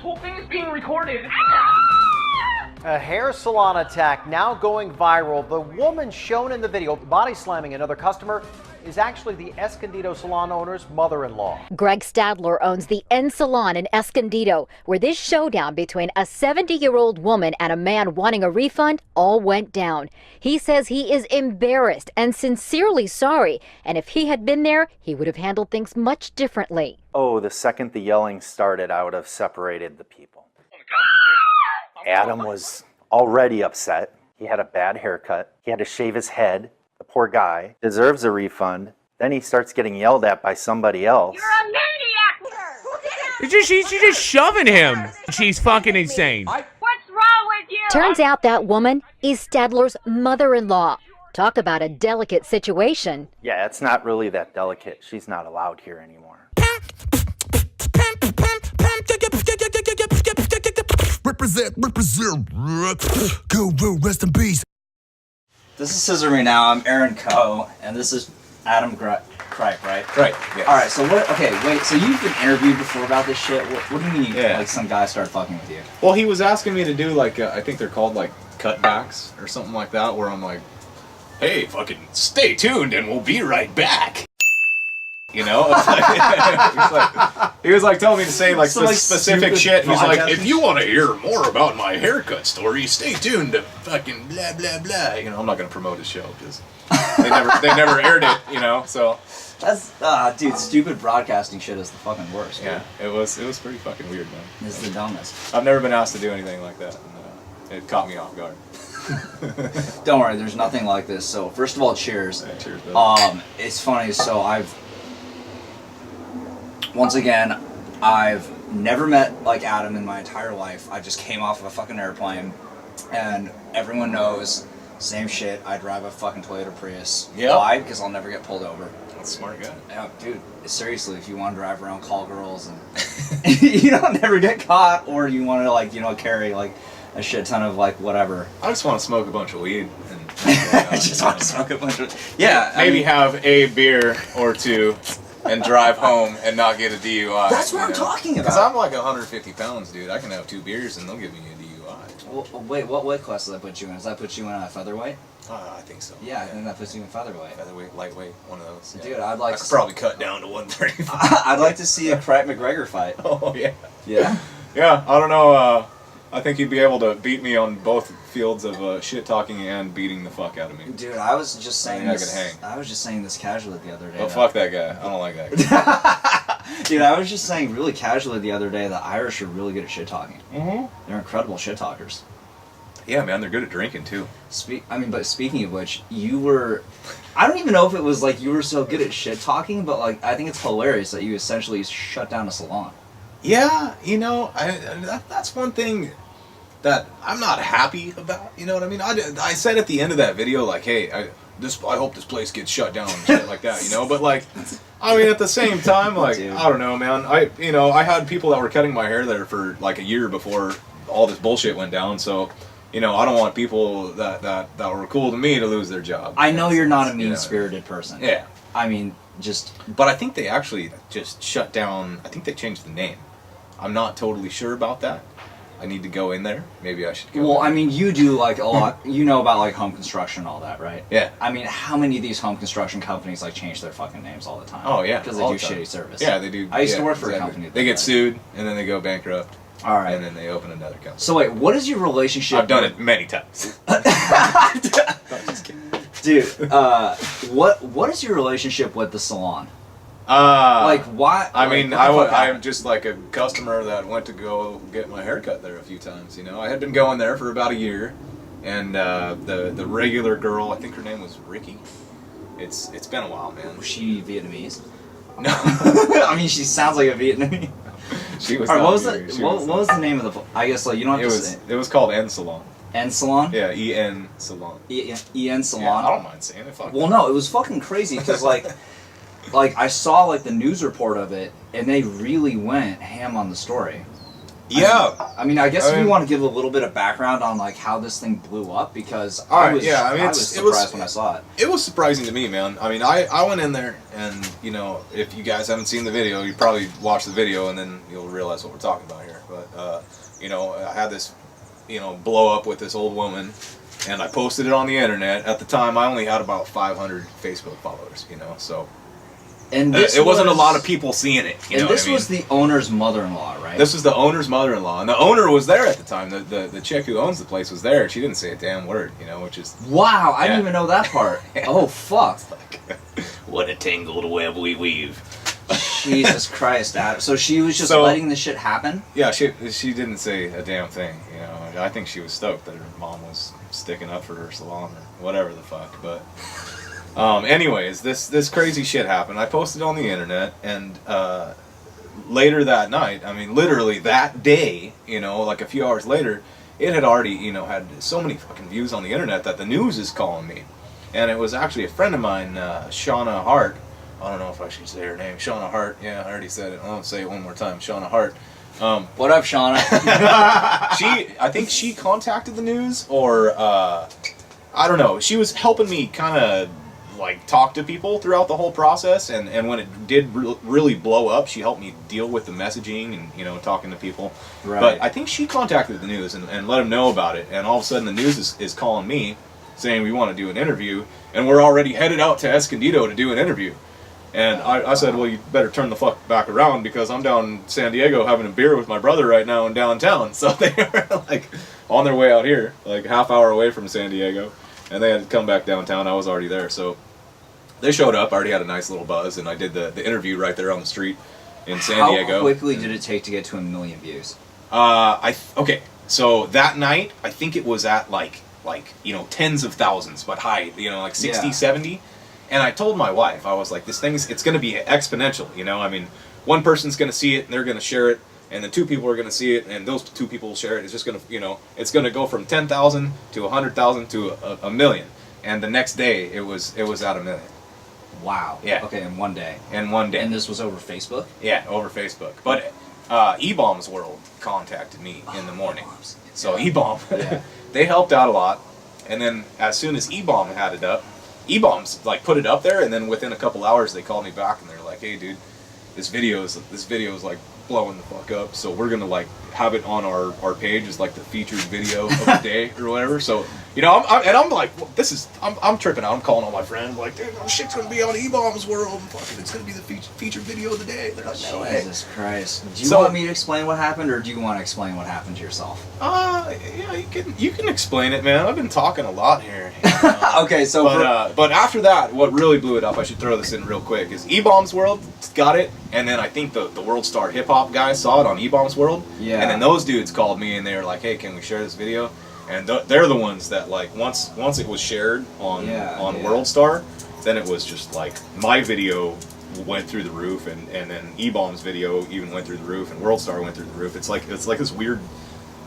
whole thing is being recorded. A hair salon attack now going viral. The woman shown in the video body slamming another customer is actually the Escondido salon owner's mother-in-law. Greg Stadler owns the N Salon in Escondido, where this showdown between a 70-year-old woman and a man wanting a refund all went down. He says he is embarrassed and sincerely sorry, and if he had been there, he would have handled things much differently. Oh, the second the yelling started, I would have separated the people. Adam was already upset. He had a bad haircut. He had to shave his head. The poor guy deserves a refund. Then he starts getting yelled at by somebody else. You're a maniac! She's just shoving him. She's fucking insane. What's wrong with you? Turns out that woman is Stadler's mother-in-law. Talk about a delicate situation. Yeah, it's not really that delicate. She's not allowed here anymore. Represent, go, rest in peace. This is ScissorMeNow. I'm Aaron Coe, and this is Adam Cripe, right? Right. Yes. All right. So what? Okay, wait. So you've been interviewed before about this shit. What do you mean? Yeah. Like some guy started fucking with you? Well, he was asking me to do like I think they're called like cutbacks or something like that, where I'm like, "Hey, fucking stay tuned, and we'll be right back." You know, he was like telling me to say like some specific shit. He's like, if you want to hear more about my haircut story, stay tuned to fucking blah blah blah. You know, I'm not gonna promote his show because they never aired it. You know, so That's dude. Stupid broadcasting shit is the fucking worst. yeah, it was pretty fucking weird, man. This is the dumbest. I've never been asked to do anything like that, and it caught me off guard. Don't worry, there's nothing like this. So first of all, cheers. Yeah, cheers, brother. It's funny. So once again, I've never met like Adam in my entire life. I just came off of a fucking airplane, and everyone knows, same shit. I drive a fucking Toyota Prius. Yep. Why? Because I'll never get pulled over. That's a smart guy. Yeah, dude. Seriously, if you want to drive around, call girls, and you don't never get caught, or you want to like carry like a shit ton of like whatever. I just want to smoke a bunch of weed. And I just want to smoke a bunch of maybe have a beer or two. And drive home and not get a DUI. That's what I'm talking about. Because I'm like 150 pounds, dude. I can have 2 beers and they'll give me a DUI. Well, wait, what weight class does that put you in? Does that put you in a featherweight? I think so. Yeah, I think that puts you in featherweight. Featherweight, lightweight, one of those. Dude, I'd like I could probably cut down to 135. I'd like to see a Cripe McGregor fight. Oh, yeah. Yeah? Yeah, I don't know. I think he'd be able to beat me on both fields of shit talking and beating the fuck out of me. Dude, I was just saying I this. could hang. I was just saying this casually the other day. Oh, fuck that guy. I don't like that guy. Dude, I was just saying really casually the other day that Irish are really good at shit talking. Mm-hmm. They're incredible shit talkers. Yeah, man, they're good at drinking too. But speaking of which, you were. I don't even know if it was like you were so good at shit talking, but like I think it's hilarious that you essentially shut down a salon. Yeah, you know, that's one thing that I'm not happy about. You know what I mean? I said at the end of that video, like, hey, I hope this place gets shut down and shit like that, you know? But like, I mean, at the same time, like, Dude. I don't know, man. I had people that were cutting my hair there for like a year before all this bullshit went down, so. You know, I don't want people that were cool to me to lose their job. I know you're not a mean-spirited person. Yeah. I mean, just... But I think they actually just shut down... I think they changed the name. I'm not totally sure about that. I need to go in there. Maybe I should go Well, in. I mean, you do, like, a lot... You know about, like, home construction and all that, right? Yeah. I mean, how many of these home construction companies, like, change their fucking names all the time? Oh, yeah. Because they do shitty service. Yeah, they do. I used to yeah, work for exactly. a company. They get sued, and then they go bankrupt. All right. And then they open another company. So wait, what is your relationship... I've done it many times. Just kidding. Dude, what is your relationship with the salon? Like why? I mean, what the fuck I'm happened? just like a customer that went to go get my hair cut there a few times. You know, I had been going there for about a year, and the regular girl, I think her name was Ricky. It's been a while, man. Was she Vietnamese? No, I mean, she sounds like a Vietnamese. she was. All right, not what was weird. the what was the name of the? I guess like you don't have to say. It was called N Salon. N Salon. Yeah, EN Salon. EN Salon. Yeah, I don't mind saying it. Fuck well, no, it was fucking crazy because like I saw like the news report of it, and they really went ham on the story. Yeah. I mean, I guess we want to give a little bit of background on like how this thing blew up because I was surprised when I saw it. It was surprising to me, man. I mean, I went in there and, you know, if you guys haven't seen the video, you probably watch the video and then you'll realize what we're talking about here. But, you know, I had this, you know, blow up with this old woman and I posted it on the internet. At the time, I only had about 500 Facebook followers, you know, so. And it wasn't a lot of people seeing it. You know this what I mean? was the owner's mother-in-law, right? This was the owner's mother-in-law, and the owner was there at the time. The chick who owns the place was there. She didn't say a damn word, you know, which is wow. I didn't even know that part. Oh fuck! What a tangled web we weave. Jesus Christ, Adam. So she was just letting this shit happen? Yeah, she didn't say a damn thing. You know, I think she was stoked that her mom was sticking up for her salon or whatever the fuck, but. Anyways, this crazy shit happened. I posted on the internet, and later that night, I mean, literally that day, you know, like a few hours later, it had already, you know, had so many fucking views on the internet that the news is calling me. And it was actually a friend of mine, Shauna Hart. I don't know if I should say her name. Shauna Hart. Yeah, I already said it. I won't say it one more time. Shauna Hart. What up, Shauna? I think she contacted the news, or I don't know. She was helping me kind of like talk to people throughout the whole process, and when it did really blow up, she helped me deal with the messaging and, you know, talking to people. Right. But I think she contacted the news and let them know about it, and all of a sudden the news is calling me saying we want to do an interview, and we're already headed out to Escondido to do an interview. And I said, well, you better turn the fuck back around because I'm down in San Diego having a beer with my brother right now in downtown. So they were like on their way out here, like half hour away from San Diego, and they had to come back downtown. I was already there, so they showed up. I already had a nice little buzz, and I did the interview right there on the street in San Diego. How quickly did it take to get to 1 million views? Okay, so that night, I think it was at like you know, tens of thousands, but high, you know, like 60, 70. And I told my wife, I was like, it's going to be exponential, you know? I mean, one person's going to see it, and they're going to share it, and then 2 people are going to see it, and those 2 people will share it. It's just going to, you know, it's going to go from 10,000 to 100,000 to a million. And the next day, it was at 1 million. Wow. Yeah. Okay, in one day. In one day. And this was over Facebook? Yeah, over Facebook. But E-Bomb's World contacted me in the morning. So E-Bomb, they helped out a lot. And then as soon as E-Bomb had it up, E-Bomb's like put it up there, and then within a couple hours they called me back and they're like, hey dude, this video is like blowing the fuck up, so we're gonna like have it on our page as like the featured video of the day or whatever. So, you know, I'm like, well, I'm tripping out. I'm calling all my friends like, dude, this shit's gonna be on E-Bomb's World, and fucking it's gonna be the featured video of the day. They're like, no way. Jesus Christ. Do you want me to explain what happened, or do you want to explain what happened to yourself? Yeah, you can explain it, man. I've been talking a lot here. Okay, so but after that, what really blew it up, I should throw this in real quick, is E-Bomb's World got it, and then I think the World Star Hip Hop guys saw it on E-Bomb's World. Yeah. And then those dudes called me and they were like, hey, can we share this video? And they're the ones that, like, once it was shared on World Star, then it was just like my video went through the roof, and then E-Bomb's video even went through the roof, and World Star went through the roof. It's like this weird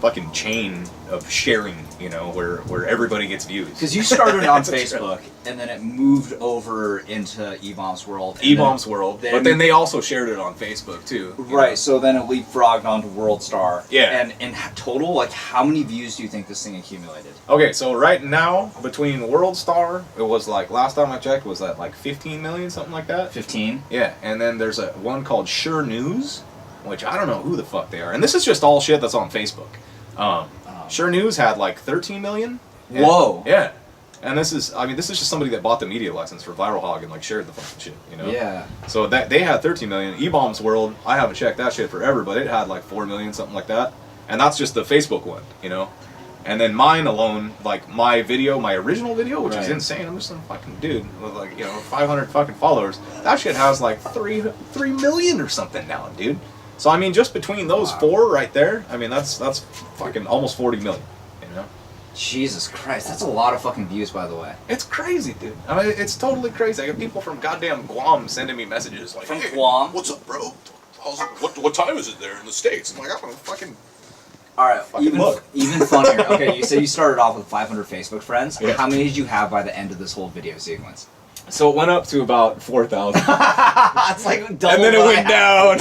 fucking chain of sharing, you know, where everybody gets views. Because you started on Facebook, and then it moved over into E-Bomb's World. E-Bomb's World, but then they also shared it on Facebook too. Right, know? So then it leapfrogged onto World Star. Yeah. And in total, like, how many views do you think this thing accumulated? Okay, so right now, between World Star, it was like, last time I checked, was that like 15 million, something like that? 15? Yeah, and then there's one called Sure News, which I don't know who the fuck they are. And this is just all shit that's on Facebook. Sure News had like 13 million. Whoa. Yeah. And this is just somebody that bought the media license for Viral Hog and like shared the fucking shit, you know? Yeah. So that they had 13 million. E-Bomb's World, I haven't checked that shit forever, but it had like 4 million, something like that. And that's just the Facebook one, you know? And then mine alone, like my original video, which is insane. I'm just some fucking dude with like, you know, 500 fucking followers. That shit has like 3 million or something now, dude. So I mean, just between those 4 right there, I mean that's fucking almost 40 million, you know? Jesus Christ, that's a lot of fucking views, by the way. It's crazy, dude. I mean, it's totally crazy. I got people from goddamn Guam sending me messages like, from hey, Guam? What's up, bro? What time is it there in the States? I'm like, I'm gonna fucking... Alright, even funnier. Okay, you said you started off with 500 Facebook friends. Yeah. How many did you have by the end of this whole video sequence? So it went up to about 4,000. It's like double. And then it went down.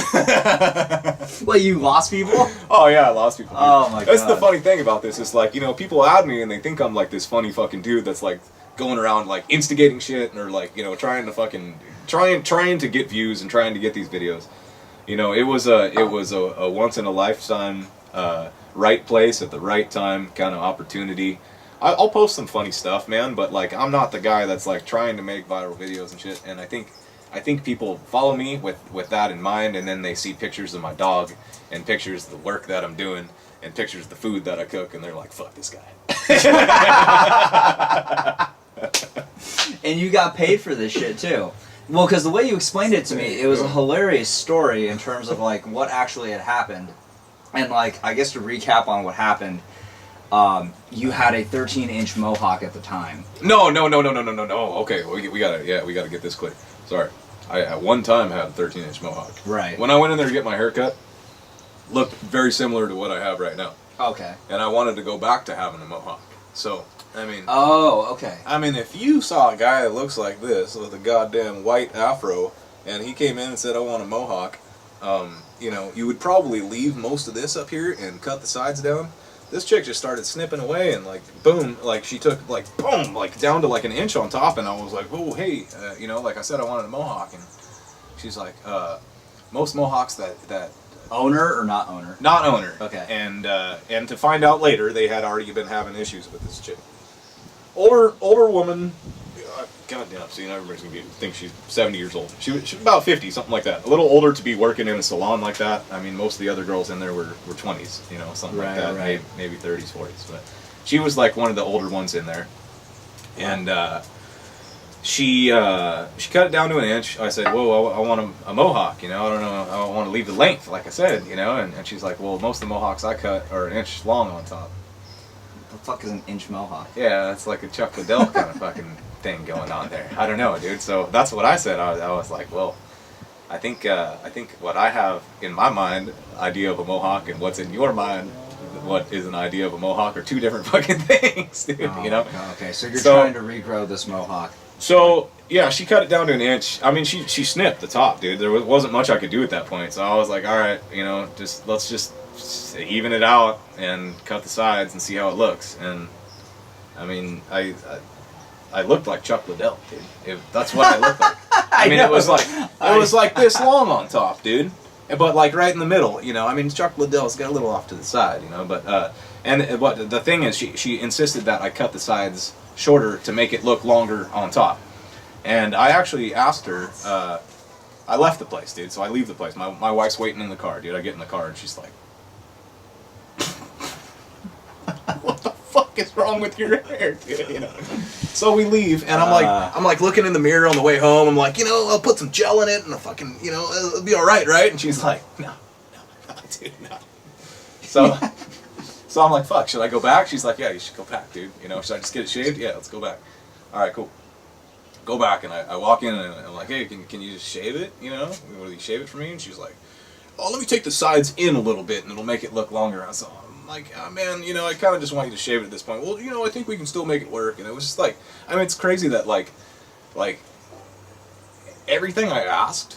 Wait, you lost people? Oh yeah, I lost people. Dude. Oh my god. That's the funny thing about this. Is like, you know, people add me and they think I'm like this funny fucking dude that's like going around like instigating shit or like, you know, trying to get views and trying to get these videos. You know, it was a once in a lifetime right place at the right time kind of opportunity. I'll post some funny stuff, man, but like I'm not the guy that's like trying to make viral videos and shit. And I think people follow me with that in mind, and then they see pictures of my dog and pictures of the work that I'm doing and pictures of the food that I cook, and they're like, fuck this guy. And you got paid for this shit too. Well, because the way you explained it to me, it was a hilarious story in terms of like what actually had happened. And like, I guess to recap on what happened, you had a 13-inch mohawk at the time. No. Okay, we gotta get this clear. Sorry. I at one time had a 13-inch mohawk. Right. When I went in there to get my haircut, looked very similar to what I have right now. Okay. And I wanted to go back to having a mohawk. So, I mean... Oh, okay. I mean, if you saw a guy that looks like this with a goddamn white afro, and he came in and said, I want a mohawk, you know, you would probably leave most of this up here and cut the sides down. This chick just started snipping away and like, boom, like she took like, boom, like down to like an inch on top, and I was like, oh, hey, you know, like I said, I wanted a mohawk, and she's like, most mohawks that Owner or not owner? Not owner. Okay. And to find out later, they had already been having issues with this chick. Older woman. Goddamn, see, everybody's gonna think she's 70 years old. She's about 50, something like that. A little older to be working in a salon like that. I mean, most of the other girls in there were 20s, you know, something like that. Right. Maybe 30s, 40s. But she was like one of the older ones in there. And she cut it down to an inch. I said, whoa, I want a mohawk, you know, I don't know, I want to leave the length, like I said, you know, and she's like, well, most of the mohawks I cut are an inch long on top. What the fuck is an inch mohawk? Yeah, it's like a Chuck Liddell kind of fucking thing going on there. I don't know, dude. So that's what I said. I was like, well, I think what I have in my mind, idea of a mohawk, and what's in your mind, what is an idea of a mohawk, are two different fucking things, dude. Oh, you know? Okay, so you're trying to regrow this mohawk. So yeah, she cut it down to an inch. I mean, she snipped the top, dude. There wasn't much I could do at that point. So I was like, all right, you know, let's just even it out and cut the sides and see how it looks. And I mean, I looked like Chuck Liddell, dude. That's what I looked like. I mean, it was like this long on top, dude. But like right in the middle, you know. I mean, Chuck Liddell's got a little off to the side, you know. But and what the thing is, she insisted that I cut the sides shorter to make it look longer on top. And I actually asked her. I left the place, dude. So I leave the place. My wife's waiting in the car, dude. I get in the car and she's like, "What the fuck is wrong with your hair, dude?" You know. So we leave, and I'm like looking in the mirror on the way home. I'm like, you know, I'll put some gel in it, and I'll fucking, you know, it'll be all right, right? And she's like, no, dude, no. So I'm like, fuck, should I go back? She's like, yeah, you should go back, dude. You know, should I just get it shaved? Yeah, let's go back. All right, cool. Go back, and I walk in, and I'm like, hey, can you just shave it? You know, will you shave it for me? And she's like, oh, let me take the sides in a little bit, and it'll make it look longer. I was like, oh, man, you know, I kind of just want you to shave it at this point. Well, you know, I think we can still make it work. And it was just like, I mean, it's crazy that like everything I asked,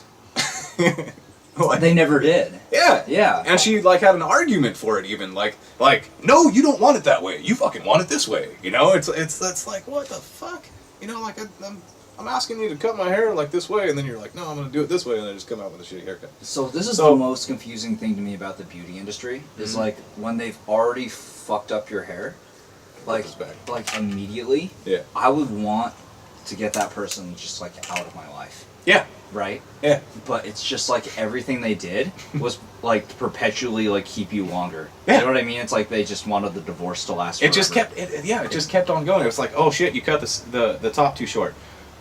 like, they never did. Yeah. Yeah. And she like had an argument for it, even like, no, you don't want it that way. You fucking want it this way. You know, it's like, what the fuck? You know, like I'm asking you to cut my hair like this way, and then you're like, no, I'm gonna do it this way, and I just come out with a shitty haircut. So this is the most confusing thing to me about the beauty industry is like when they've already fucked up your hair, like immediately. Yeah. I would want to get that person just like out of my life. Yeah. Right? Yeah. But it's just like everything they did was like perpetually like keep you longer. Yeah. You know what I mean? It's like they just wanted the divorce to last forever. It just kept on going. It was like, oh shit, you cut the top too short.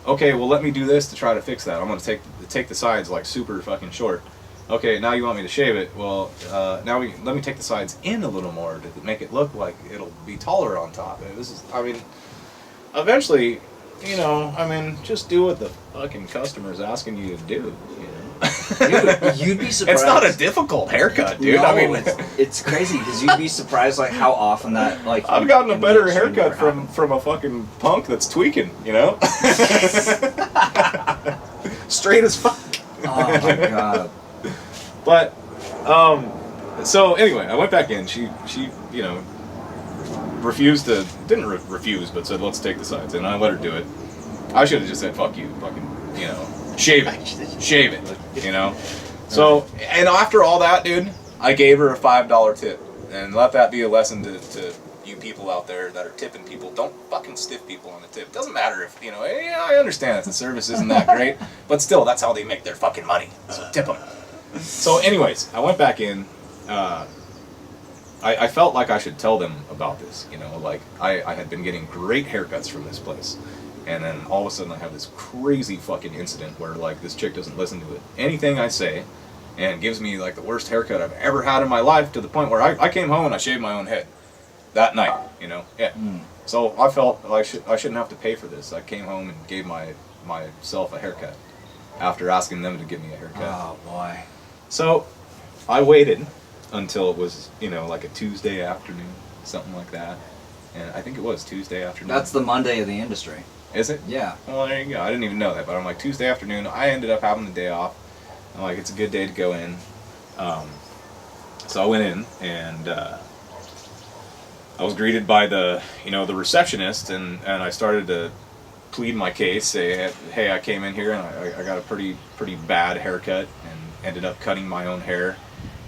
Okay, well let me do this to try to fix that. I'm gonna take the sides like super fucking short. Okay, now you want me to shave it. Well, let me take the sides in a little more to make it look like it'll be taller on top. I mean, eventually, you know, I mean, just do what the fucking customer's asking you to do. You know? Dude, you'd be surprised. It's not a difficult haircut, dude. No, I mean, it's crazy because you'd be surprised like how often that like. I've gotten a better haircut from a fucking punk that's tweaking, you know. Straight as fuck. Oh my god. But So anyway, I went back in. She you know, didn't refuse, but said, let's take the sides. And I let her do it. I should have just said, fuck you, fucking, you know, shave it, you know. So, and after all that, dude, I gave her a $5 tip. And let that be a lesson to you people out there that are tipping people. Don't fucking stiff people on the tip. It doesn't matter if, you know, I understand that the service isn't that great, but still, that's how they make their fucking money. So tip them. So anyways, I went back in. I felt like I should tell them about this, you know, like I had been getting great haircuts from this place, and then all of a sudden I have this crazy fucking incident where like this chick doesn't listen to anything I say, and gives me like the worst haircut I've ever had in my life, to the point where I came home and I shaved my own head that night, you know, yeah. So I felt I shouldn't have to pay for this. I came home and gave myself a haircut after asking them to give me a haircut. Oh boy. So I waited until it was, you know, like a Tuesday afternoon, something like that. And I think it was Tuesday afternoon. That's the Monday of the industry. Is it? Yeah. Well, there you go. I didn't even know that, but I'm like, Tuesday afternoon, I ended up having the day off. I'm like, it's a good day to go in. So I went in, and I was greeted by the receptionist, and I started to plead my case, say, hey, I came in here and I got a pretty bad haircut, and ended up cutting my own hair.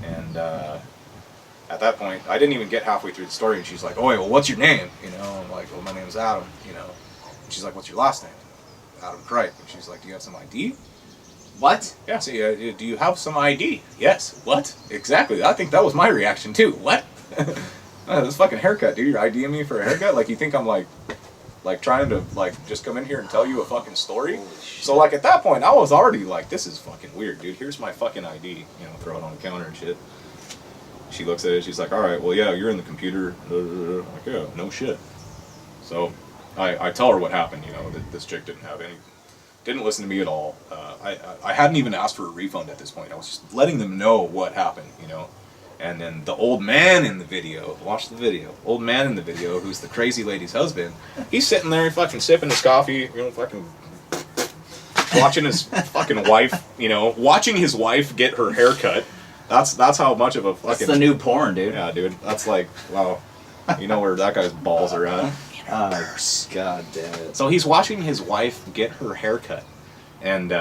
And at that point, I didn't even get halfway through the story, and she's like, oh, well, what's your name? You know, I'm like, well, my name's Adam, you know. And she's like, what's your last name? Adam Cripe. And she's like, do you have some ID? What? Yeah, so do you have some ID? Yes. What? Exactly. I think that was my reaction, too. What? This fucking haircut, dude. You're IDing me for a haircut? Like, you think I'm, like trying to, like, just come in here and tell you a fucking story? So, like, at that point, I was already like, this is fucking weird, dude. Here's my fucking ID. You know, throw it on the counter and shit. She looks at it, she's like, all right, well, yeah, you're in the computer. I'm like, yeah, no shit. So I tell her what happened, you know, that this chick didn't listen to me at all. I hadn't even asked for a refund at this point. I was just letting them know what happened, you know. And then the old man in the video, watch the video, old man in the video, who's the crazy lady's husband, he's sitting there fucking sipping his coffee, you know, fucking watching his fucking wife, you know, watching his wife get her hair cut. That's how much of a fucking... That's the new porn, dude. Yeah, dude. That's like, wow. You know where that guy's balls are at. God damn it. So he's watching his wife get her hair cut, and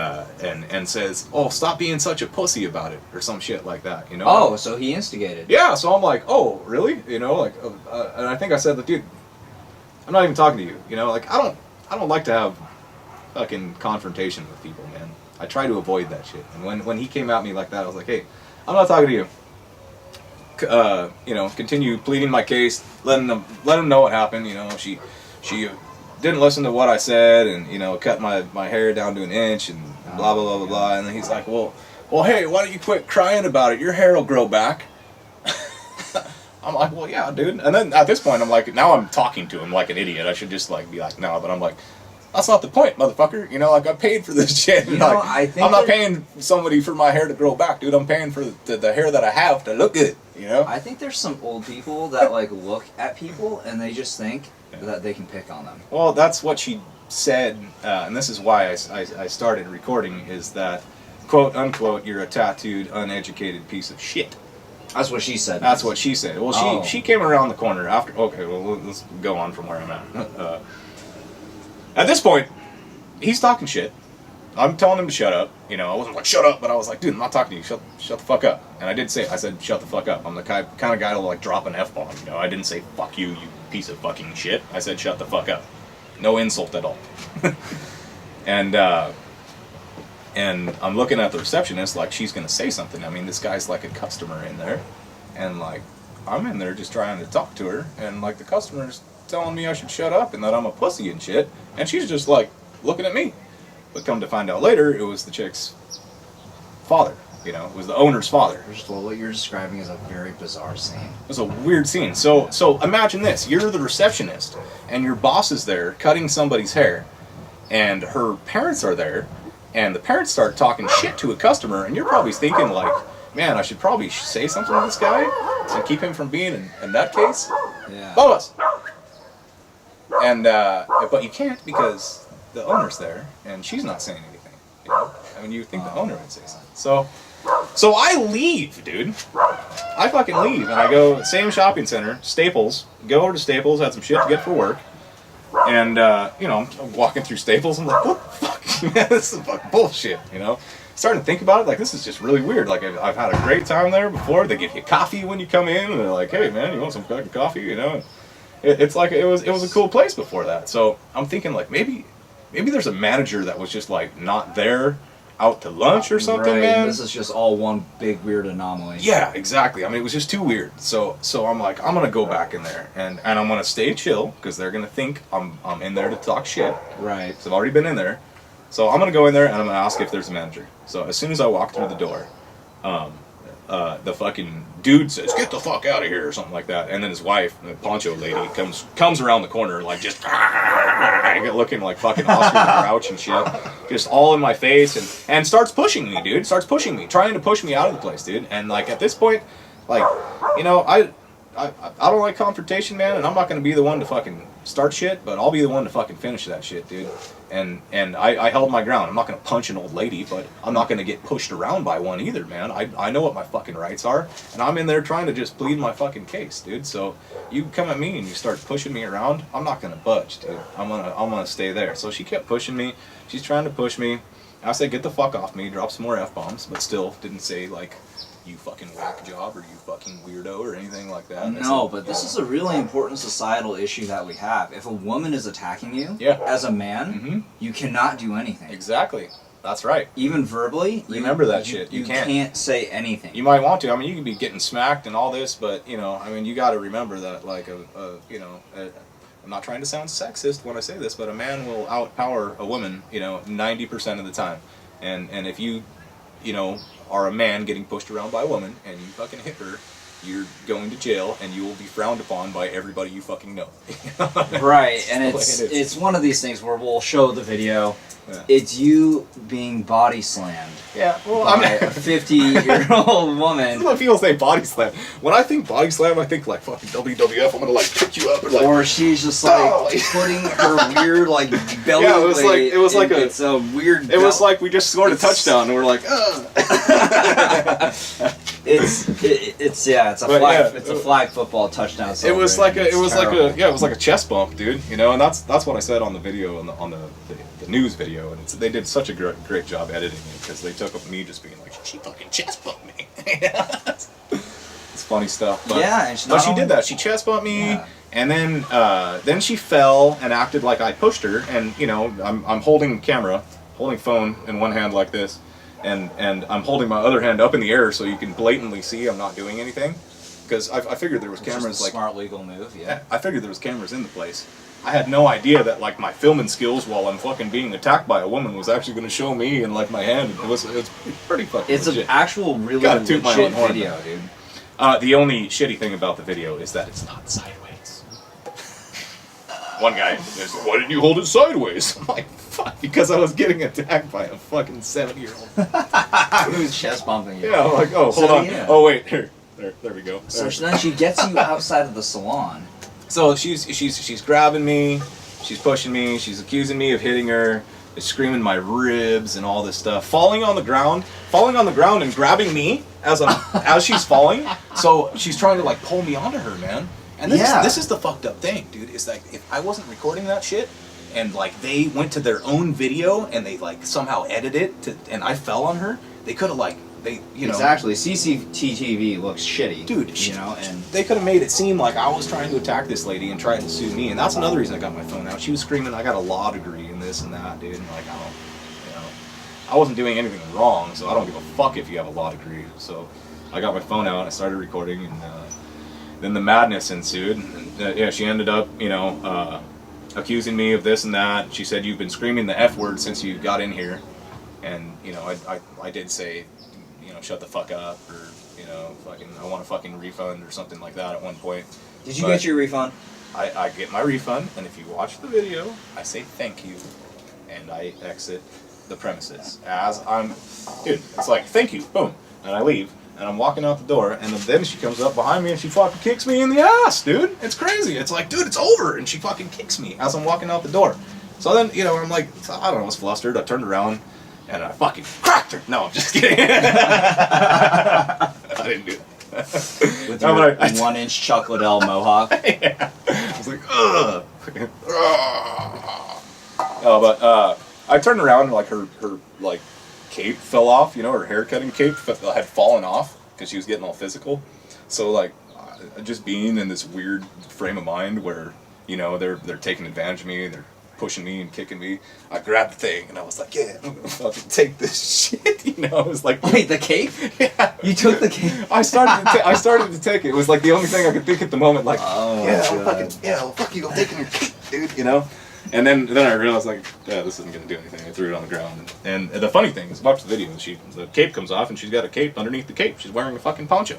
says, oh, stop being such a pussy about it, or some shit like that, you know? Oh, so he instigated. Yeah, so I'm like, oh, really? You know, like, and I think I said, dude, I'm not even talking to you, you know? Like, I don't like to have fucking confrontation with people, man. I try to avoid that shit. And when he came at me like that, I was like, hey, I'm not talking to you. You know, continue pleading my case, letting them know what happened. You know, she didn't listen to what I said, and you know, cut my hair down to an inch, and blah blah blah blah blah. And then he's like, well, hey, why don't you quit crying about it? Your hair will grow back. I'm like, well, yeah, dude. And then at this point, I'm like, now I'm talking to him like an idiot. I should just like be like, no, but I'm like, that's not the point, motherfucker. You know, like I paid for this shit. You know, like, I think I'm not paying somebody for my hair to grow back, dude. I'm paying for the hair that I have to look good. You know. I think there's some old people that like look at people and they just think that they can pick on them. Well, that's what she said, and this is why I started recording. Is that quote unquote, you're a tattooed, uneducated piece of shit. That's what she said. That's what she said. Well, she came around the corner after. Okay, well, let's go on from where I'm at. At this point, he's talking shit. I'm telling him to shut up. You know, I wasn't like, shut up, but I was like, dude, I'm not talking to you. Shut the fuck up. And I did say it. I said, shut the fuck up. I'm the kind of guy to like drop an F-bomb. You know, I didn't say, fuck you, you piece of fucking shit. I said, shut the fuck up. No insult at all. And I'm looking at the receptionist like she's going to say something. I mean, this guy's like a customer in there. And like, I'm in there just trying to talk to her. And like, the customer's telling me I should shut up and that I'm a pussy and shit. And she's just like looking at me. But come to find out later, it was the chick's father. You know, it was the owner's father. First of all, what you're describing is a very bizarre scene. It was a weird scene. So imagine this. You're the receptionist, and your boss is there cutting somebody's hair, and her parents are there, and the parents start talking shit to a customer, and you're probably thinking like, man, I should probably say something to this guy to keep him from being a nutcase. Yeah. Bolas! And, but you can't because the owner's there, and she's not saying anything. You know? I mean, you would think the owner would say something. So, So I leave, dude. I fucking leave, and I go same shopping center, Staples. Go over to Staples, had some shit to get for work, and you know, I'm walking through Staples. I'm like, what the fuck, man? This is fucking bullshit. You know, starting to think about it, like this is just really weird. Like I've had a great time there before. They give you coffee when you come in, and they're like, hey man, you want some fucking coffee? You know, it's like it was a cool place before that. So I'm thinking like maybe there's a manager that was just like not there, out to lunch or something, right, man. This is just all one big weird anomaly. Yeah, exactly. I mean, it was just too weird. So I'm like, I'm gonna go back in there and I'm gonna stay chill because they're gonna think I'm in there to talk shit. Right. So I've already been in there. So I'm gonna go in there and I'm gonna ask if there's a manager. So as soon as I walk through the door, the fucking dude says, "Get the fuck out of here," or something like that. And then his wife, the poncho lady, comes around the corner like just looking like fucking Oscar the Grouch and shit, just all in my face and starts pushing me, dude. Starts pushing me, trying to push me out of the place, dude. And like at this point, like, you know, I don't like confrontation, man, and I'm not gonna be the one to fucking start shit, but I'll be the one to fucking finish that shit, dude. And I held my ground. I'm not gonna punch an old lady, but I'm not gonna get pushed around by one either, man. I know what my fucking rights are, and I'm in there trying to just plead my fucking case, dude. So you come at me and you start pushing me around, I'm not gonna budge, dude. I'm gonna stay there. So she kept pushing me. She's trying to push me. I said, get the fuck off me. Drop some more F-bombs, but still didn't say like, you fucking whack job or you fucking weirdo or anything like that. No, but this is a really important societal issue that we have. If a woman is attacking you, as a man, you cannot do anything. Exactly. That's right. Even verbally, remember that shit. You can't say anything. You might want to. I mean, you can be getting smacked and all this, but you know, I mean, you got to remember that, like, I'm not trying to sound sexist when I say this, but a man will outpower a woman, you know, 90% of the time, and if you know, are a man getting pushed around by a woman and you fucking hit her, you're going to jail and you will be frowned upon by everybody you fucking know. Right, and it's one of these things where we'll show the video. Yeah. It's you being body slammed. Yeah, well, by a 50-year-old woman. When people say body slam, when I think body slam, I think like fucking WWF. I'm gonna like pick you up and like. Or she's just like putting her weird like belly. Yeah, it was like it's a weird. It was like we just scored a touchdown and we're like, It's a flag football touchdown. It was like a chest bump, dude. You know, and that's what I said on the video on the news video, and they did such a great job editing it because they took up me just being like, she fucking chest bumped me. It's funny stuff. But, yeah, and she did that. She chest bumped me, and then she fell and acted like I pushed her, and you know, I'm holding phone in one hand like this. And I'm holding my other hand up in the air so you can blatantly see I'm not doing anything, because I figured there was cameras. Just a smart legal move, yeah. I figured there was cameras in the place. I had no idea that like my filming skills while I'm fucking being attacked by a woman was actually going to show me and like my hand. It's pretty fucking. It's legit. an actual really legit video, dude. The only shitty thing about the video is that it's not sideways. One guy says, "Why didn't you hold it sideways?" I'm like, fuck, because I was getting attacked by a fucking 70-year-old. Who's chest bumping you? Yeah, I'm like, oh, hold on. Yeah. Oh, wait, here. There we go. So then she gets you outside of the salon. So she's grabbing me, she's pushing me, she's accusing me of hitting her, screaming my ribs and all this stuff, falling on the ground and grabbing me as she's falling. So she's trying to like pull me onto her, man. And this is the fucked up thing, dude. Is like if I wasn't recording that shit, and like they went to their own video and they like somehow edited it and I fell on her, they could have like exactly. CCTV looks shitty, dude. You know, and they could have made it seem like I was trying to attack this lady and trying to sue me, and that's another reason I got my phone out. She was screaming, "I got a law degree in this and that, dude." And like I wasn't doing anything wrong, so I don't give a fuck if you have a law degree. So I got my phone out, I started recording, and then the madness ensued. And she ended up, accusing me of this and that. She said, "You've been screaming the F word since you got in here," and I did say, shut the fuck up, or fucking I want a fucking refund or something like that at one point. Did you get your refund? I get my refund, and if you watch the video, I say thank you, and I exit the premises as it's like thank you, boom, and I leave, and I'm walking out the door, and then she comes up behind me and she fucking kicks me in the ass, dude. It's crazy. It's like, dude, it's over, and she fucking kicks me as I'm walking out the door. So then, I'm like, I don't know, I was flustered. I turned around. and I fucking cracked her. No, I'm just kidding. I didn't do that. With your 1-inch chocolate L mohawk. Yeah. I was like, ugh. Oh, but I turned around and like her like cape fell off. You know, her haircutting cape had fallen off because she was getting all physical. So like, just being in this weird frame of mind where, you know, they're taking advantage of me, they're pushing me and kicking me. I grabbed the thing and I was like, yeah, I'm gonna fucking take this shit. You know, it was like, wait, the cape? Yeah. You took the cape? I started to take it. It was like the only thing I could think at the moment. Like, oh, yeah, well, fuck you, I'm taking your cape, dude. You know. And then I realized like, yeah, this isn't gonna do anything. I threw it on the ground. And the funny thing is, watch the video. The cape comes off and she's got a cape underneath the cape. She's wearing a fucking poncho.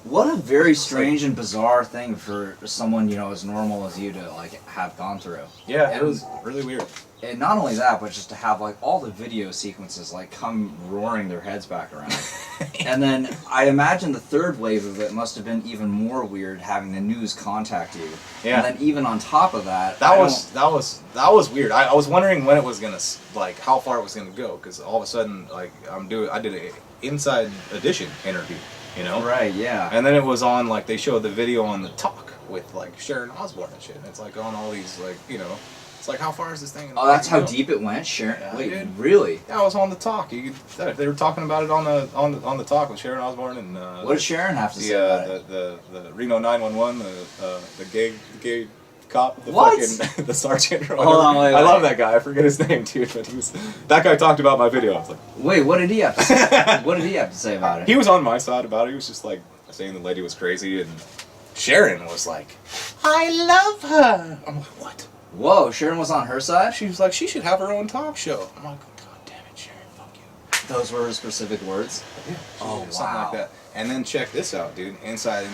What a very strange and bizarre thing for someone, you know, as normal as you to like have gone through. Yeah, and it was really weird. And not only that, but just to have like all the video sequences like come roaring their heads back around. And then I imagine the third wave of it must have been even more weird, having the news contact you. Yeah. And then even on top of that, that was weird. I was wondering when it was gonna, like, how far it was gonna go, because all of a sudden, like, I did a Inside Edition interview, you know? Right, yeah. And then it was on, like, they showed the video on the talk with, like, Sharon Osbourne and shit. And it's like on all these, like, you know, it's like, how far is this thing? Oh, that's how deep it went, Sharon. Yeah, wait, dude. Really? Yeah, I was on the talk. They were talking about it on the talk with Sharon Osbourne and. What did Sharon have to say about it? The Reno 911, the gay cop, the What? fucking the sergeant. Or Hold on, wait, I love wait. that guy. I forget his name, dude. But that guy talked about my video. I was like, Wait, what did he have to say? What did he have to say about it? he was on my side about it. He was just like saying the lady was crazy, and Sharon was like, I love her. I'm like, what? Whoa, Sharon was on her side? She was like, she should have her own talk show. I'm like, God damn it, Sharon, fuck you. Those were her specific words? Yeah, Oh, something wow. like that. And then check this out, dude. Inside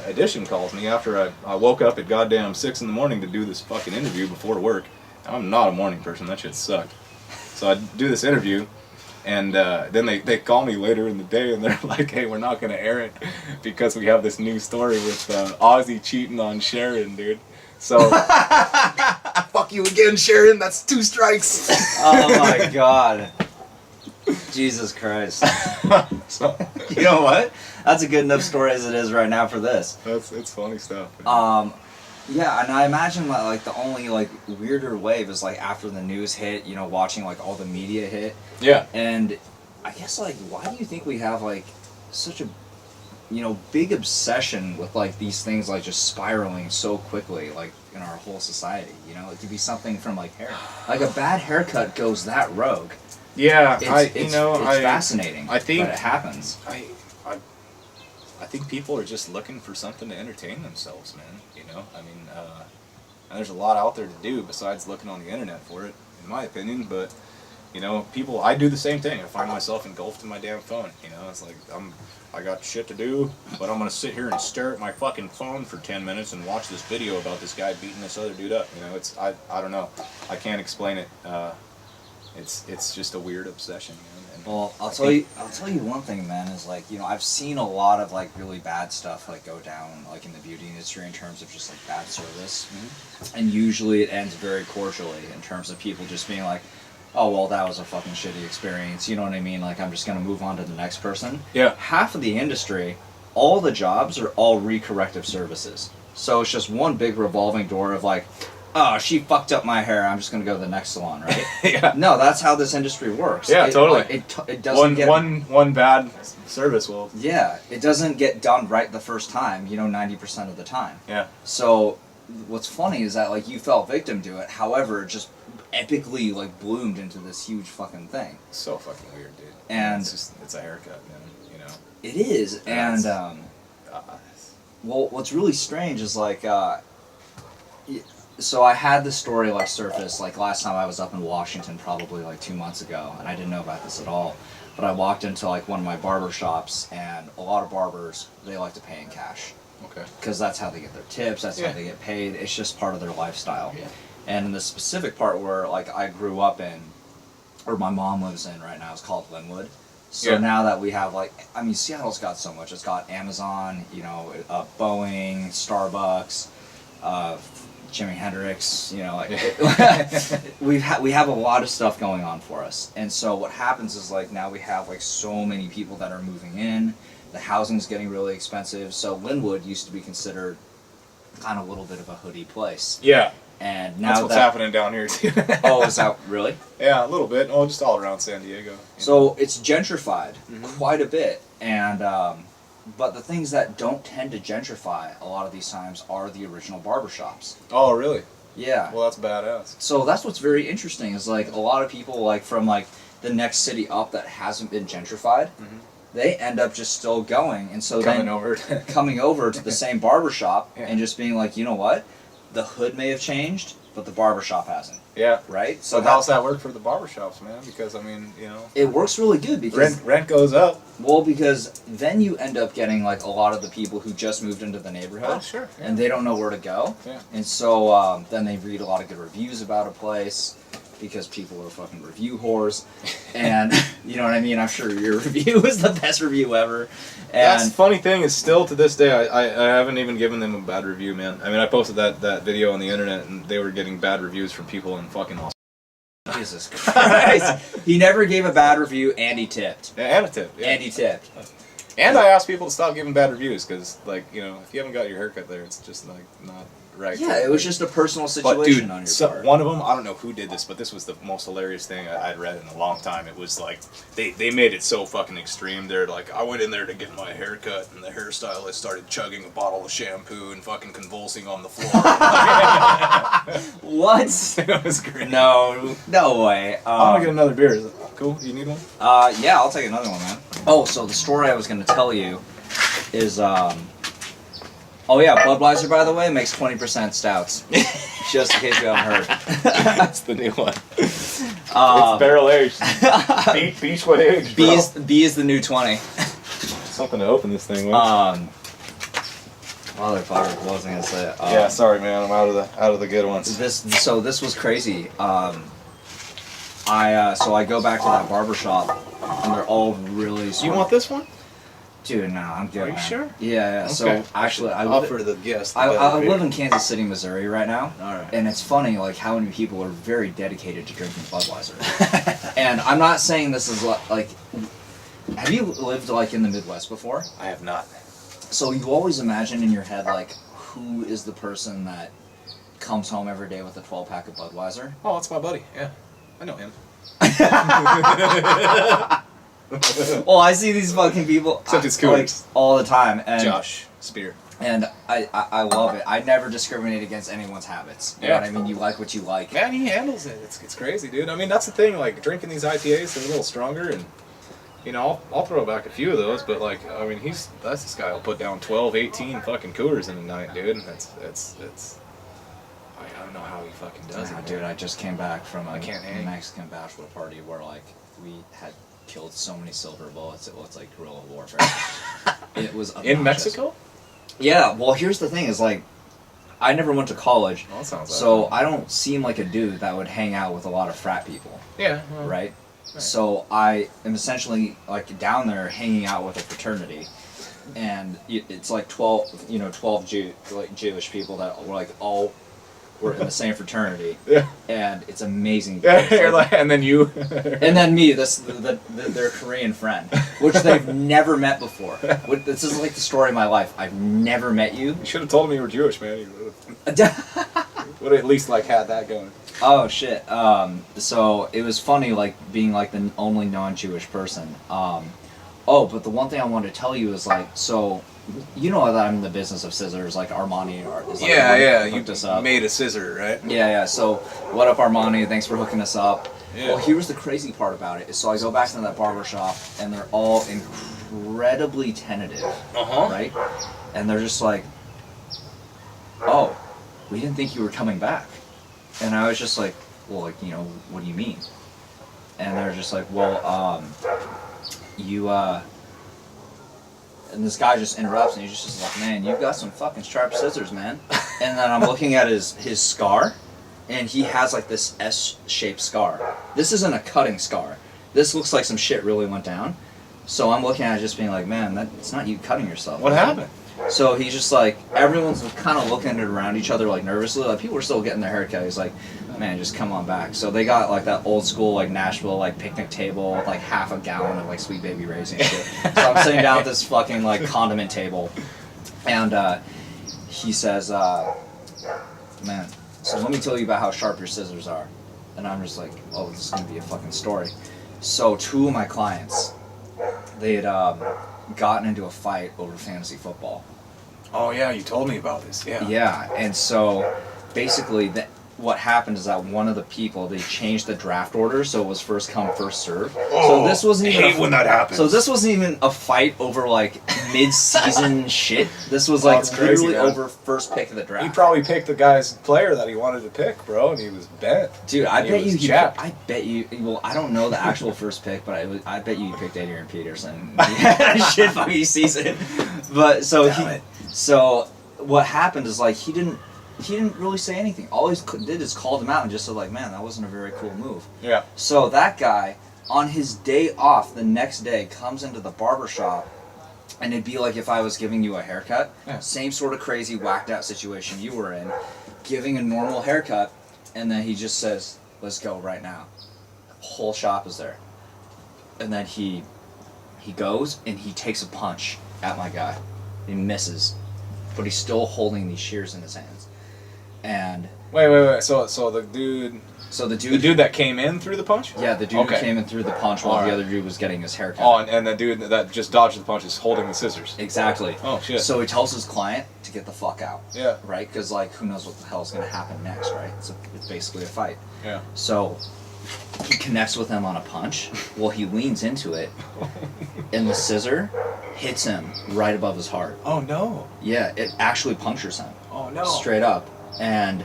Edition calls me after I woke up at goddamn 6 in the morning to do this fucking interview before work. I'm not a morning person. That shit sucked. So I do this interview, and then they call me later in the day, and they're like, hey, we're not going to air it because we have this new story with Ozzy cheating on Sharon, dude. So, fuck you again, Sharon. That's 2 strikes. Oh my god. Jesus Christ. So, You know what? That's a good enough story as it is right now for this. it's funny stuff. Yeah, and I imagine that, like, the only, like, weirder wave is, like, after the news hit, you know, watching, like, all the media hit. Yeah. And I guess, like, why do you think we have, like, such a, you know, big obsession with, like, these things, like, just spiraling so quickly, like, in our whole society, you know? It could be something from, like, hair. Like, a bad haircut goes that rogue. Yeah, It's fascinating I think that it happens. I think people are just looking for something to entertain themselves, man. You know, I mean, and there's a lot out there to do besides looking on the internet for it, in my opinion. But you know, I do the same thing. I find myself engulfed in my damn phone. You know, it's like I got shit to do, but I'm gonna sit here and stare at my fucking phone for 10 minutes and watch this video about this guy beating this other dude up. You know, I don't know. I can't explain it. It's just a weird obsession, man. And Well, I'll tell you one thing, man, is like, you know, I've seen a lot of like really bad stuff like go down like in the beauty industry in terms of just like bad service. And usually it ends very cordially in terms of people just being like, oh, well, that was a fucking shitty experience. You know what I mean? Like, I'm just going to move on to the next person. Yeah. Half of the industry, all the jobs are all re-corrective services. So it's just one big revolving door of like, oh, she fucked up my hair, I'm just going to go to the next salon, right? Yeah. No, that's how this industry works. Yeah, totally. Like, it doesn't get... One bad service will... Yeah, it doesn't get done right the first time, you know, 90% of the time. Yeah. So what's funny is that, like, you fell victim to it, however, it just epically, like, bloomed into this huge fucking thing. So fucking weird, dude. And it's a haircut, man, you know? It is, and, well, what's really strange is, like, so I had this story, like, surface, like, last time I was up in Washington, probably, like, 2 months ago, and I didn't know about this at all. But I walked into, like, one of my barbershops, and a lot of barbers, they like to pay in cash. Okay. Because that's how they get their tips, that's how they get paid, it's just part of their lifestyle. Yeah. And in the specific part where, like, I grew up in, or my mom lives in right now, is called Linwood. So now that we have, like, I mean, Seattle's got so much. It's got Amazon, you know, Boeing, Starbucks, Jimi Hendrix, you know, like we have a lot of stuff going on for us. And so what happens is like now we have like so many people that are moving in. The housing's getting really expensive. So Linwood used to be considered kind of a little bit of a hoodie place. Yeah. And now That's what's happening down here too. Oh, is that really? Yeah, a little bit. Oh, just all around San Diego. So it's gentrified quite a bit, and but the things that don't tend to gentrify a lot of these times are the original barbershops. Oh, really? Yeah. Well, that's badass. So that's what's very interesting is like a lot of people like from like the next city up that hasn't been gentrified, they end up just still going, and so coming over to the same barbershop and just being like, you know what? The hood may have changed, but the barbershop hasn't. Yeah. Right? So how's that work for the barbershops, man? Because, I mean, you know... It works really good because... Rent goes up. Well, because then you end up getting, like, a lot of the people who just moved into the neighborhood. Oh, sure. Yeah. And they don't know where to go. Yeah. And so then they read a lot of good reviews about a place because people are fucking review whores. And, you know what I mean? I'm sure your review is the best review ever. And That's the funny thing is still to this day, I haven't even given them a bad review, man. I mean, I posted that video on the internet and they were getting bad reviews from people in fucking Australia. Jesus Christ. He never gave a bad review and he tipped. Yeah, and a tip. Yeah. And he tipped. And I asked people to stop giving bad reviews because, like, you know, if you haven't got your haircut there, it's just, like, not right. Yeah, it was just a personal situation But, dude, on your part. one of them, I don't know who did this, but this was the most hilarious thing I'd read in a long time. It was like, they made it so fucking extreme. They're like, I went in there to get my haircut, and the hairstylist started chugging a bottle of shampoo and fucking convulsing on the floor. What? It was great. No way. I'm gonna get another beer. Is it cool? You need one? Yeah, I'll take another one, man. Oh, so the story I was going to tell you is, oh yeah, Budweiser, by the way, makes 20% stouts. Just in case you haven't heard. That's the new one. It's barrel aged. Beechwood aged. B is the new 20. Something to open this thing with. Motherfucker, what was I gonna say? Yeah, sorry, man. I'm out of the good ones. This was crazy. I go back to that barbershop, and they're all really. You want this one? Dude, no, I'm good. Are you man. sure? Yeah. Okay. So actually, I offer the guest. I live in Kansas City, Missouri right now. All right. And it's funny, like, how many people are very dedicated to drinking Budweiser. And I'm not saying this is like, have you lived like in the Midwest before? I have not. So you always imagine in your head, like, who is the person that comes home every day with a 12-pack of Budweiser? Oh, that's my buddy. Yeah, I know him. Well, I see these fucking people Except it's like, all the time. And Josh Spear. And I love it. I never discriminate against anyone's habits. You know what I mean? You like what you like. Man, he handles it. It's crazy, dude. I mean, that's the thing. Like, drinking these IPAs, they're a little stronger, and you know, I'll throw back a few of those. But like, I mean, that's this guy will put down 12, 18 fucking coolers in a night, dude. And it's. I don't know how he fucking does it, dude. I just came back from a can't hang. Mexican bachelor party where like we had killed so many silver bullets. It was like guerrilla warfare. It was obnoxious. In Mexico? Yeah. Well, here's the thing: is like, I never went to college, Oh, that sounds so bad. I don't seem like a dude that would hang out with a lot of frat people. Yeah. Well, Right. So I am essentially like down there hanging out with a fraternity, and it's like 12 Jewish people that were like all were in the same fraternity. Yeah. And it's amazing. Yeah. You're Like, and then you. and then me, their Korean friend, which they've never met before. This is like the story of my life. I've never met you. You should have told me you were Jewish, man. You would have at least like had that going. Oh shit. So it was funny, like being like the only non-Jewish person. But the one thing I wanted to tell you is like, so you know that I'm in the business of scissors, like Armani is like You hooked us up. made a scissor, right? Yeah. So what up, Armani? Thanks for hooking us up. Yeah. Well, here's the crazy part about it. So I go back to that barbershop, and they're all incredibly tentative, right? And they're just like, "Oh, we didn't think you were coming back." And I was just like, "Well, like, you know, what do you mean?" And they're just like, "Well, you." And this guy just interrupts, and he's just like, "Man, you've got some fucking sharp scissors, man." And then I'm looking at his scar, and he has like this S-shaped scar. This isn't a cutting scar. This looks like some shit really went down. So I'm looking at it just being like, man, that's not you cutting yourself. What happened? So he's just like, everyone's kind of looking around each other like nervously. Like people are still getting their haircut. He's like, man, just come on back. So they got like that old school like Nashville like picnic table with like half a gallon of like Sweet Baby Ray's and shit. So I'm sitting down at this fucking like condiment table, and he says, man, so let me tell you about how sharp your scissors are. And I'm just like, oh, this is gonna be a fucking story. So 2 of my clients, they had gotten into a fight over fantasy football. Oh yeah, you told me about this. Yeah. Yeah, and so basically what happened is that one of the people, they changed the draft order, so it was first come, first serve. Oh, so this wasn't even hate when that happens. So this wasn't even a fight over like mid-season shit. This was like literally over first pick of the draft. He probably picked the guy's player that he wanted to pick, bro, and he was bent. Dude, I bet you. Well, I don't know the actual first pick, but I bet you picked Adrian Peterson. Shit fucking season. But so so what happened is like he didn't really say anything. All he did is called him out and just said like, man, that wasn't a very cool move. Yeah. So that guy, on his day off, the next day, comes into the barbershop, and it'd be like if I was giving you a haircut. Yeah. Same sort of crazy, whacked out situation you were in, giving a normal haircut, and then he just says, let's go right now. The whole shop is there. And then he goes and he takes a punch at my guy. He misses, but he's still holding these shears in his hands. And wait. So the dude. So the dude that came in threw the punch. Yeah, the dude who came in through the punch while the other dude was getting his haircut. Oh, and the dude that just dodged the punch is holding the scissors. Exactly. Oh shit. So he tells his client to get the fuck out. Yeah. Right, because like who knows what the hell's gonna happen next, right? It's basically a fight. Yeah. So he connects with him on a punch. Well, he leans into it, and the scissor hits him right above his heart. Oh no. Yeah, it actually punctures him. Oh no. Straight up. And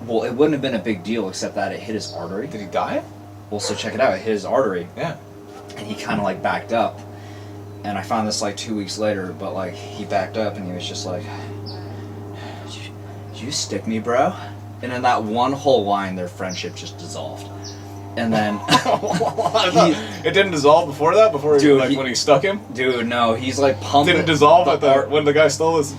well, it wouldn't have been a big deal except that it hit his artery. Did he die? Well, so check it out. It hit his artery. Yeah. And he kind of like backed up. And I found this like 2 weeks later, but like he backed up and he was just like, did you stick me, bro? And in that one whole line, their friendship just dissolved. And then it didn't dissolve before that. When he stuck him. Dude, no, he's like pumping. Didn't dissolve when the guy stole his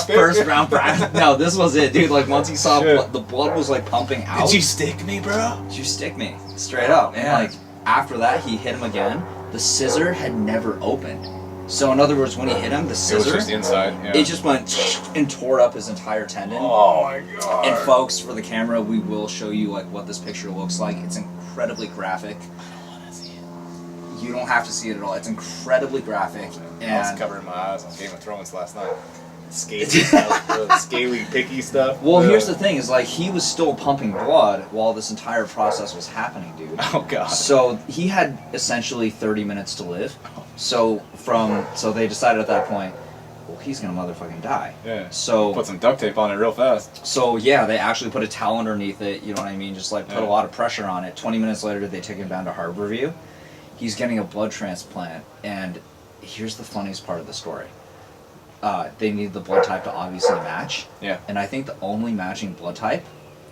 first round draft. No, this was it, dude. Like once he saw the blood was like pumping out. Did you stick me, bro? Did you stick me? Straight up. And like after that, he hit him again. The scissor had never opened. So in other words, when he hit him, the scissor, it was just inside. Yeah. It just went and tore up his entire tendon. Oh my god! And folks, for the camera, we will show you like what this picture looks like. It's incredibly graphic. I don't want to see it. You don't have to see it at all. It's incredibly graphic. And I was covering my eyes on Game of Thrones last night. Scaly, picky stuff. Well, here's the thing: is like he was still pumping blood while this entire process was happening, dude. Oh god! So he had essentially 30 minutes to live. So they decided at that point, well, he's gonna motherfucking die. Yeah. So put some duct tape on it real fast. So yeah, they actually put a towel underneath it. You know what I mean? Just like put a lot of pressure on it. 20 minutes later, they take him down to Harborview. He's getting a blood transplant, and here's the funniest part of the story. They need the blood type to obviously match. Yeah. And I think the only matching blood type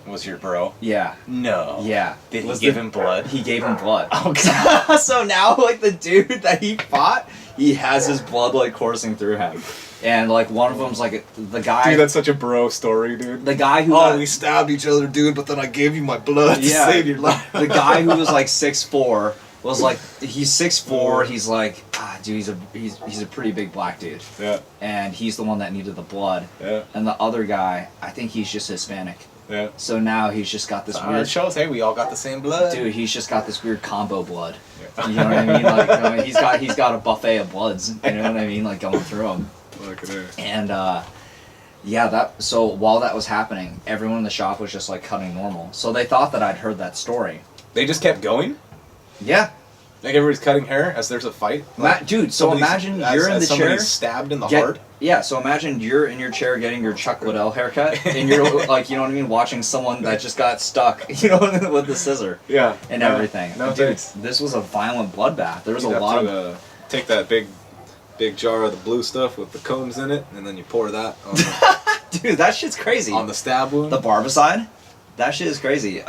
was your bro. Yeah. No. Yeah. Did he give him blood? He gave him blood. Okay. So now, like the dude that he fought, he has his blood like coursing through him, and like one of them's like the guy. Dude, that's such a bro story, dude. The guy who. We stabbed each other, dude. But then I gave you my blood to save your life. The guy who was like 6'4" was like he's 6'4". He's like dude, he's a pretty big black dude. Yeah. And he's the one that needed the blood. Yeah. And the other guy, I think he's just Hispanic. Yeah. So now he's just got this weird. It shows, hey, we all got the same blood. Dude, he's just got this weird combo blood. Yeah. You know what I mean? Like, you know, he's got a buffet of bloods. You know what I mean? Like going through them. Look at it. And so while that was happening, everyone in the shop was just like cutting normal. So they thought that I'd heard that story. They just kept going? Yeah. Like everybody's cutting hair as there's a fight? Like dude, so imagine you're in the chair. Stabbed in the heart? Yeah, so imagine you're in your chair getting your Chuck Liddell haircut, and you're like, you know what I mean, watching someone that just got stuck, you know, with the scissor. Yeah. And everything. No, dude, this was a violent bloodbath. There was a lot of... take that big jar of the blue stuff with the combs in it, and then you pour that on Dude, that shit's crazy. On the stab wound? The barbicide? That shit is crazy.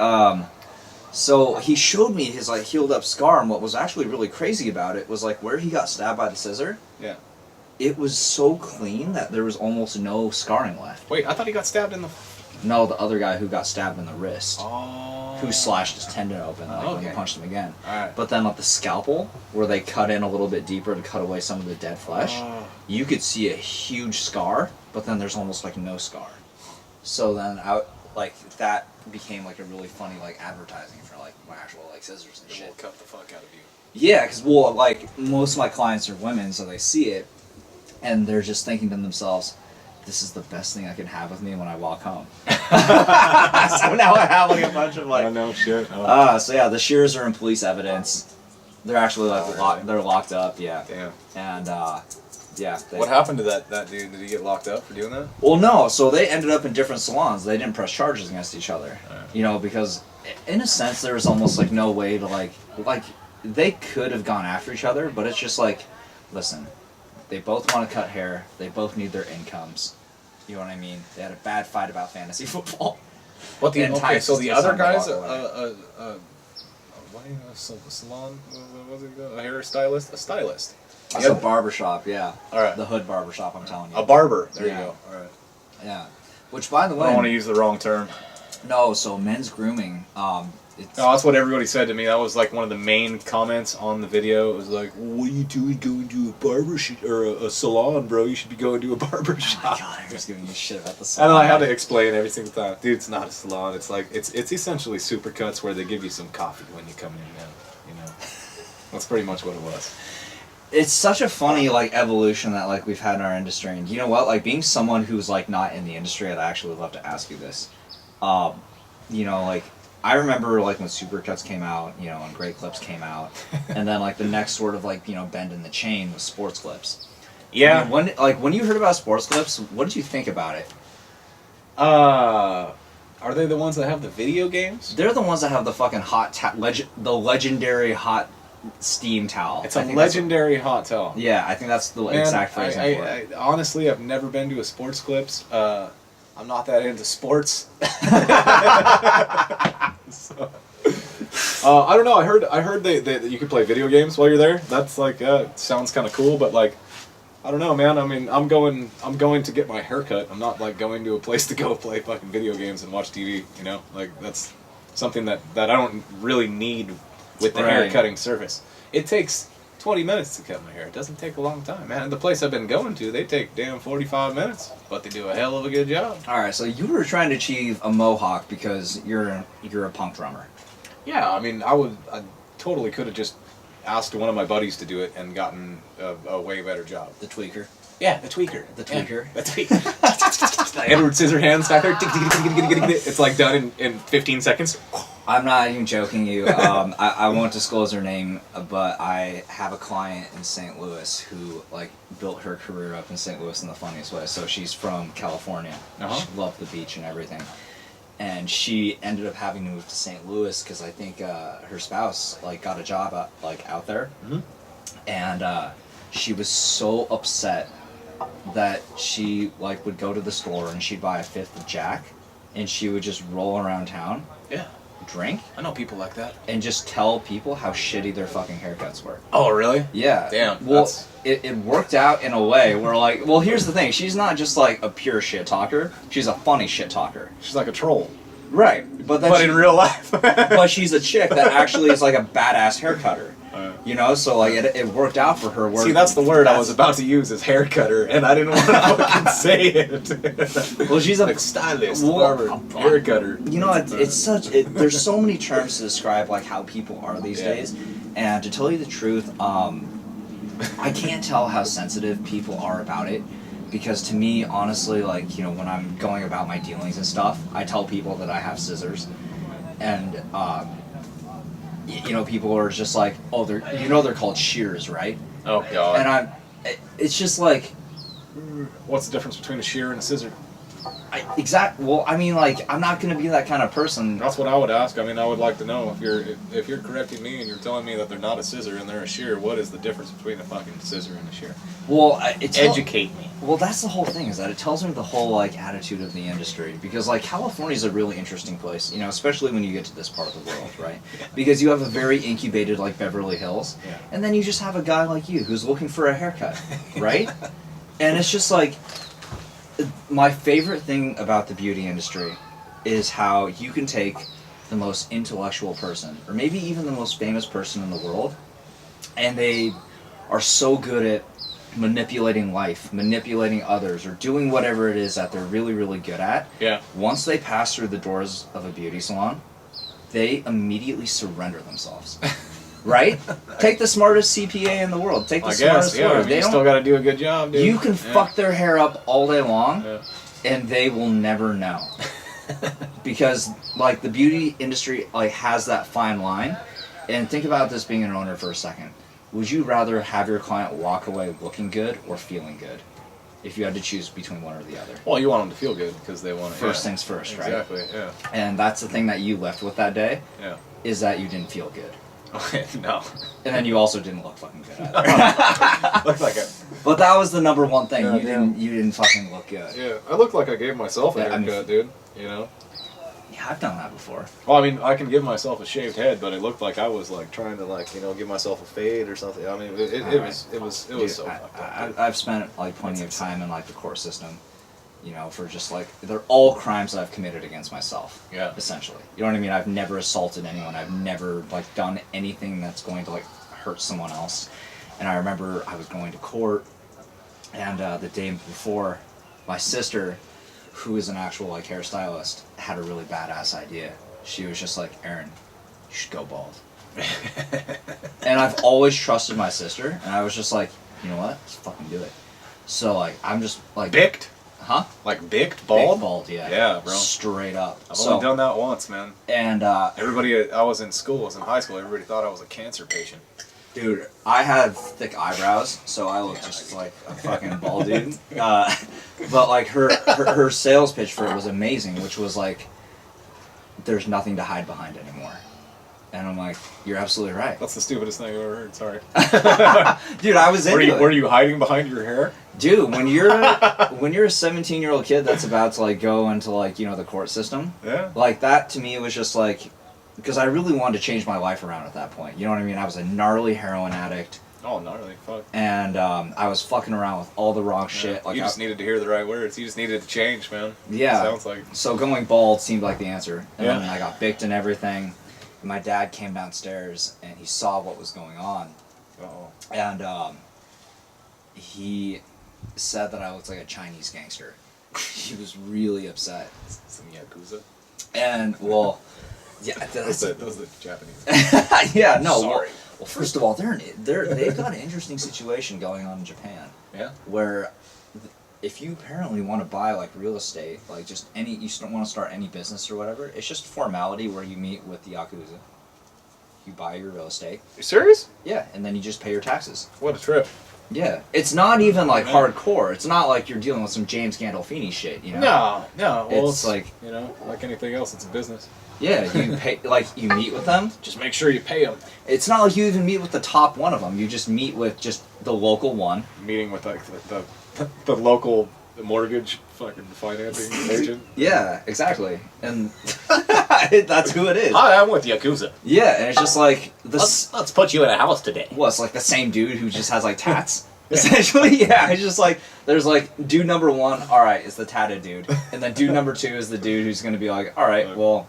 So he showed me his like healed up scar, and what was actually really crazy about it was like where he got stabbed by the scissor. Yeah. It was so clean that there was almost no scarring left. Wait, I thought he got stabbed in the... No, the other guy who got stabbed in the wrist. Oh. Who slashed his tendon open when he punched him again. Alright. But then like the scalpel, where they cut in a little bit deeper to cut away some of the dead flesh, you could see a huge scar, but then there's almost like no scar. So then that became like a really funny like advertising for like my actual like scissors and shit. It will cut the fuck out of you. Yeah, because well, like most of my clients are women, so they see it, and they're just thinking to themselves, "This is the best thing I can have with me when I walk home." So now I have like a bunch of like. I know shit. So yeah, the shears are in police evidence. They're actually like they're locked up. Yeah. Damn. And yeah. What happened to that dude? Did he get locked up for doing that? Well, no. So they ended up in different salons. They didn't press charges against each other. You know, because in a sense there was almost like no way to like they could have gone after each other, but it's just like, listen, they both want to cut hair. They both need their incomes. You know what I mean? They had a bad fight about fantasy football. What the? Okay, so the other guy's salon? What was it? A hairstylist? A stylist. It's a barbershop, yeah. All right. The hood barbershop, I'm telling you. A barber. There Yeah. you go. All right. Yeah. Which, by the I way, don't want to use the wrong term. no. So men's grooming. It's, No, that's what everybody said to me. That was like one of the main comments on the video. It was like, "What are you doing going to a barber or a salon, bro? You should be going to a barber shop." God, I'm just giving you shit about the And salon. then I had to explain every single time, dude. It's not a salon. It's like it's essentially supercuts where they give you some coffee when you come in. Man, you know, that's pretty much what it was. It's such a funny like evolution that like we've had in our industry, and you know what? Like being someone who's like not in the industry, I'd actually love to ask you this. You know, like I remember like when Supercuts came out, you know, and Great Clips came out, and then like the next sort of like you know bend in the chain was Sports Clips. Yeah. I mean, when you heard about Sports Clips, what did you think about it? Are they the ones that have the video games? They're the ones that have the fucking the legendary hot steam towel. It's a legendary hot towel. Yeah, I think that's the Man, exact phrasing for it. I honestly, I've never been to a Sports Clips. I'm not that into sports. So, I don't know. I heard that you could play video games while you're there. That's like sounds kind of cool, but like I don't know, man. I mean, I'm going to get my hair cut. I'm not like going to a place to go play fucking video games and watch TV. You know, like that's something that I don't really need with the hair cutting service. It takes 20 minutes to cut my hair. It doesn't take a long time, man. The place I've been going to, they take damn 45 minutes, but they do a hell of a good job. All right, so you were trying to achieve a mohawk because you're a punk drummer. Yeah, I mean, I totally could have just asked one of my buddies to do it and gotten a way better job. The tweaker. Yeah, the tweaker. The tweaker. Yeah, the tweaker. Edward Scissorhands back there. It's like done in 15 seconds. I'm not even joking you. I won't disclose her name, but I have a client in St. Louis who like built her career up in St. Louis in the funniest way. So she's from California. She loved the beach and everything. And she ended up having to move to St. Louis because I think her spouse like got a job out there. Mm-hmm. And she was so upset that she like would go to the store and she'd buy a fifth of Jack and she would just roll around town. Yeah. Drink. I know people like that. And just tell people how shitty their fucking haircuts were. Oh, really? Yeah. Damn. Well, it worked out in a way where like, well, here's the thing. She's not just like a pure shit talker. She's a funny shit talker. She's like a troll. Right. But in real life. But she's a chick that actually is like a badass hair cutter. You know, so like it worked out for her. See, that's the word I was about to use is hair cutter, and I didn't want to fucking say it. Well, she's a like stylist, barber, hair cutter. You know, it's such. There's so many terms to describe like how people are these days, and to tell you the truth, I can't tell how sensitive people are about it. Because to me, honestly, like, you know, when I'm going about my dealings and stuff, I tell people that I have scissors, and you know, people are just like, oh, they're called shears, right? Oh God. And it's just like, what's the difference between a shear and a scissor? Well, I mean, like, I'm not gonna be that kind of person. That's what I would ask. I mean, I would like to know if you're correcting me and you're telling me that they're not a scissor and they're a shear. What is the difference between a fucking scissor and a shear? Well, Educate me. Well, that's the whole thing, is that it tells me the whole, like, attitude of the industry. Because, like, California's a really interesting place, you know, especially when you get to this part of the world, right? Because you have a very incubated, like, Beverly Hills, and then you just have a guy like you who's looking for a haircut, right? And it's just like, my favorite thing about the beauty industry is how you can take the most intellectual person, or maybe even the most famous person in the world, and they are so good at manipulating life, manipulating others, or doing whatever it is that they're really, really good at. Yeah. Once they pass through the doors of a beauty salon, they immediately surrender themselves. Right? Take the smartest CPA in the world. Take the smartest lawyer. You still got to do a good job, dude. You can fuck their hair up all day long, and they will never know. Because, like, the beauty industry, like, has that fine line. And think about this being an owner for a second. Would you rather have your client walk away looking good or feeling good? If you had to choose between one or the other. Well, you want them to feel good because they want to. First things first, right? Exactly, yeah. And that's the thing that you left with that day. Yeah. Is that you didn't feel good. Okay, no. And then you also didn't look fucking good either. Looked like it. But that was the number one thing. Yeah, You didn't fucking look good. Yeah, I looked like I gave myself a haircut, dude. You know? Yeah, I've done that before. Well, I mean, I can give myself a shaved head, but it looked like I was like trying to, like, you know, give myself a fade or something. I mean, it was so fucked up. I've spent like plenty of time in like the court system, you know, for just like, they're all crimes that I've committed against myself. Yeah. Essentially, you know what I mean? I've never assaulted anyone. I've never like done anything that's going to like hurt someone else. And I remember I was going to court, and the day before, my sister, who is an actual like hairstylist, had a really badass idea. She was just like, Aaron, you should go bald. And I've always trusted my sister, and I was just like, you know what, let's fucking do it. So like, I'm just like Bicked? Huh? Like bicked? Bald? Big bald, yeah. Yeah, bro. Straight up. I've only done that once, man. And everybody, I was in school, I was in high school, everybody thought I was a cancer patient. dude, I had thick eyebrows, so I looked just like a fucking bald dude. But like her sales pitch for it was amazing, which was like, there's nothing to hide behind anymore. And I'm like, you're absolutely right. That's the stupidest thing I've ever heard, sorry. Dude, I was into it. Were you hiding behind your hair? Dude, when you're a 17-year-old kid that's about to like go into like, you know, the court system, Yeah. like that to me was just like, because I really wanted to change my life around at that point. You know what I mean? I was a gnarly heroin addict. Oh, gnarly, fuck. And I was fucking around with all the wrong shit. Like you just needed to hear the right words. You just needed to change, man. Yeah. Sounds like. So going bald seemed like the answer. And Yeah. then I got bicked and everything. And my dad came downstairs and he saw what was going on. Uh-oh. And he said that I looked like a Chinese gangster. He was really upset. Some Yakuza? And, well, yeah. Those are the Japanese. Yeah, no. Sorry. Well, first of all, they've got an interesting situation going on in Japan. Yeah? Where if you apparently want to buy like real estate, like just any, you don't want to start any business or whatever, it's just formality where you meet with the Yakuza. You buy your real estate. You serious? Yeah, and then you just pay your taxes. What a trip. Yeah. It's not even like hardcore. It's not like you're dealing with some James Gandolfini shit, you know? No. Well, It's like, you know, like anything else, it's a business. yeah, you pay, like you meet with them. Just make sure you pay them. It's not like you even meet with the top one of them. You just meet with just the local one. Meeting with like the local mortgage fucking financing agent. Yeah, exactly. And that's who it is. Hi, I'm with Yakuza. Yeah, and it's just like this. Let's put you in a house today. Well, it's like the same dude who just has like tats. Essentially, yeah. It's just like there's like dude number one. All right, is the tatted dude, and then dude number two is the dude who's gonna be like, all right, well,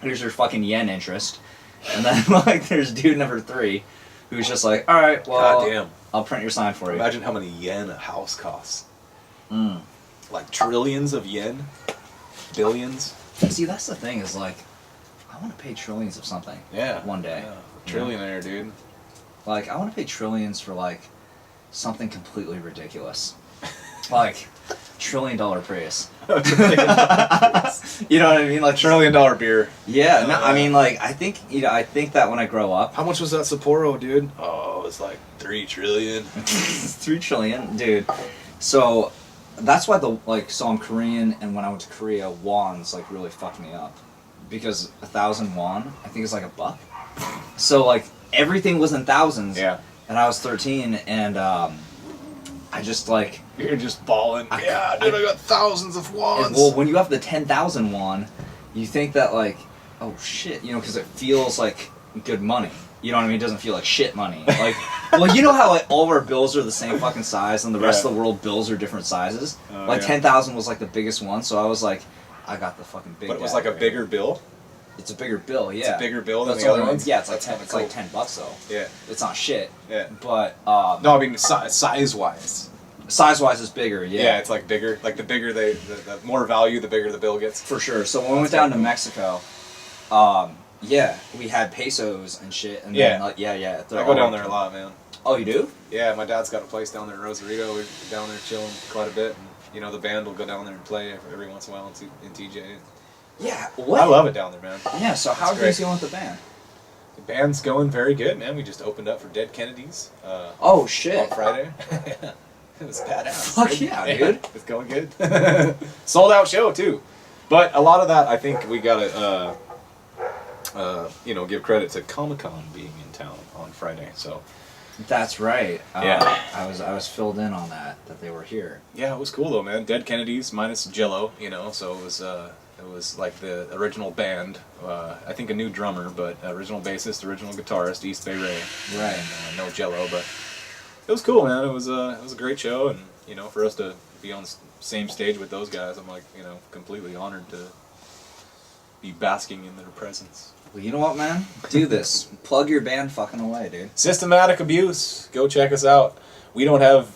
here's your fucking yen interest, and then like there's dude number three, who's just like, all right, well, Goddamn. I'll print your sign for you. Imagine how many yen a house costs. Mm. Like trillions of yen? Billions? See, that's the thing is like, I want to pay trillions of something. Yeah. One day. Yeah. Trillionaire, dude. Like, I want to pay trillions for like something completely ridiculous. Like, $1 trillion Prius. You know what I mean? Like $1 trillion beer. Yeah, no, I mean, like, I think that when I grow up, How much was that Sapporo, dude? Oh, it was like 3 trillion. 3 trillion, dude. So, that's why so I'm Korean, and when I went to Korea, won's like really fucked me up, because 1,000 won, I think, is like $1. So like everything was in thousands. Yeah. And I was 13, and I just like. You're just balling. Yeah, dude, I got thousands of wons. Well, when you have the 10,000 won, you think that like, oh shit, you know, because it feels like good money. You know what I mean? It doesn't feel like shit money. Like, well, you know how like all of our bills are the same fucking size, and the rest of the world bills are different sizes. Like 10,000 was like the biggest one, so I was like, I got the fucking big. But it was like a bigger bill. It's a bigger bill, yeah. It's a bigger bill than That's the other ones. Yeah, it's like like $10 though. Yeah. It's not shit. Yeah. But no, I mean size wise. Size wise is bigger. Yeah. Yeah, it's like bigger. Like the bigger the more value, the bigger the bill gets. For sure. So when we went down to Mexico, yeah, we had pesos and shit, and then like, yeah. I go down there a lot, man. Oh, you do? Yeah, my dad's got a place down there in Rosarito. We're down there chilling quite a bit. And, you know, the band will go down there and play every once in a while in TJ. Yeah, what? I love it down there, man. Yeah, so how are things going with the band? The band's going very good, man. We just opened up for Dead Kennedys. Oh, shit. On Friday. It was badass. Fuck yeah, dude. It's going good. Sold out show, too. But a lot of that, I think we gotta, you know, give credit to Comic-Con being in town on Friday, so... That's right. Yeah. I was filled in on that they were here. Yeah, it was cool though, man. Dead Kennedys minus Jello, you know, so it was like the original band. I think a new drummer, but original bassist, original guitarist, East Bay Ray. Right. And, no Jello, but it was cool, man. It was a great show, and you know, for us to be on the same stage with those guys, I'm like, you know, completely honored to be basking in their presence. Well, you know what, man? Do this. Plug your band fucking away, dude. Systematic Abuse. Go check us out. We don't have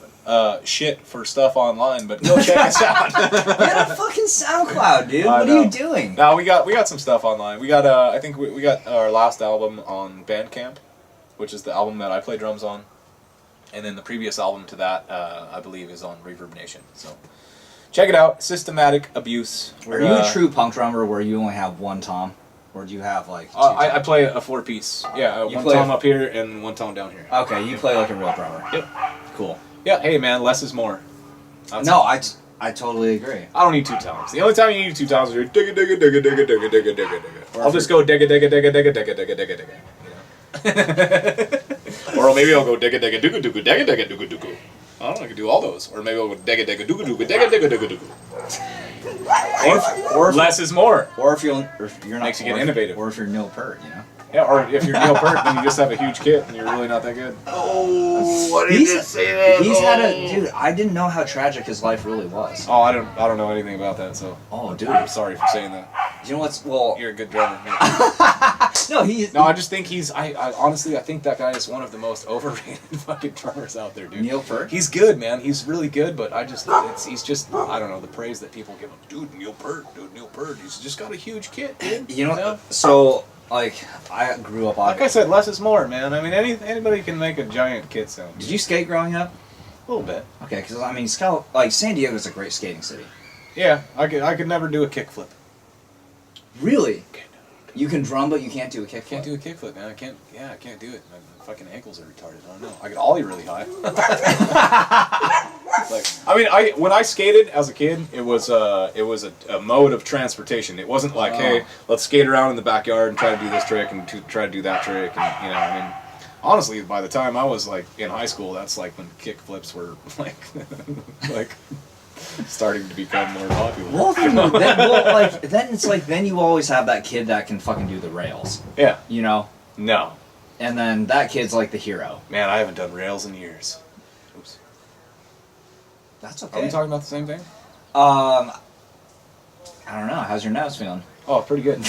shit for stuff online, but go check us out. Get a fucking SoundCloud, dude. What are you doing? No, we got some stuff online. We got I think we got our last album on Bandcamp, which is the album that I play drums on, and then the previous album to that I believe is on Reverb Nation. So check it out. Systematic Abuse. Are you a true punk drummer where you only have one tom? Or do you have like two I play a 4-piece. Yeah, You one play tom up here and one tom down here. Okay, you play like a real drummer. Yep. Cool. Yeah, hey man, less is more. No, I totally agree. I don't need two toms. The only time you need two toms is you're digga digga digga digga digga digga digga digga. I'll just go digga digga digga digga digga digga digga digga. You know? Or maybe I'll go digga digga digga digga digga digga digga digga. I don't know, I could do all those. Or maybe I'll go digga digga digga digga digga digga digga digga. Or less is more. Or if you're not, makes you get innovative. Or if you're Neil Peart, you know. Yeah, or if you're Neil Peart, then you just have a huge kit and you're really not that good. Oh, what did you say that? He's had a dude. I didn't know how tragic his life really was. Oh, I don't know anything about that. So. Oh, dude. I'm sorry for saying that. You know what's well? You're a good drummer. No, No, I just think he's. I honestly, I think that guy is one of the most overrated fucking drummers out there, dude. Neil Peart. He's good, man. He's really good, but he's just. I don't know the praise that people give him. Dude, Neil Peart. He's just got a huge kit, dude. You know. So. Like, I grew up... Like I said, less is more, man. I mean, anybody can make a giant kit sound. Did you skate growing up? A little bit. Okay, because, I mean, San Diego's a great skating city. Yeah, I could never do a kickflip. Really? You can drum, but you can't do a kickflip? Can't do a kickflip, man. I can't do it. My fucking ankles are retarded. I don't know. I could ollie really high. Like, I mean, when I skated as a kid, it was a mode of transportation. It wasn't like, hey, let's skate around in the backyard and try to do this trick and try to do that trick, and you know, I mean, honestly, by the time I was like in high school, that's like when kick flips were like, like starting to become more popular. Well, then it's like then you always have that kid that can fucking do the rails. Yeah. You know. No. And then that kid's like the hero. Man, I haven't done rails in years. Oops. That's okay. Are we talking about the same thing? I don't know. How's your nose feeling? Oh, pretty good.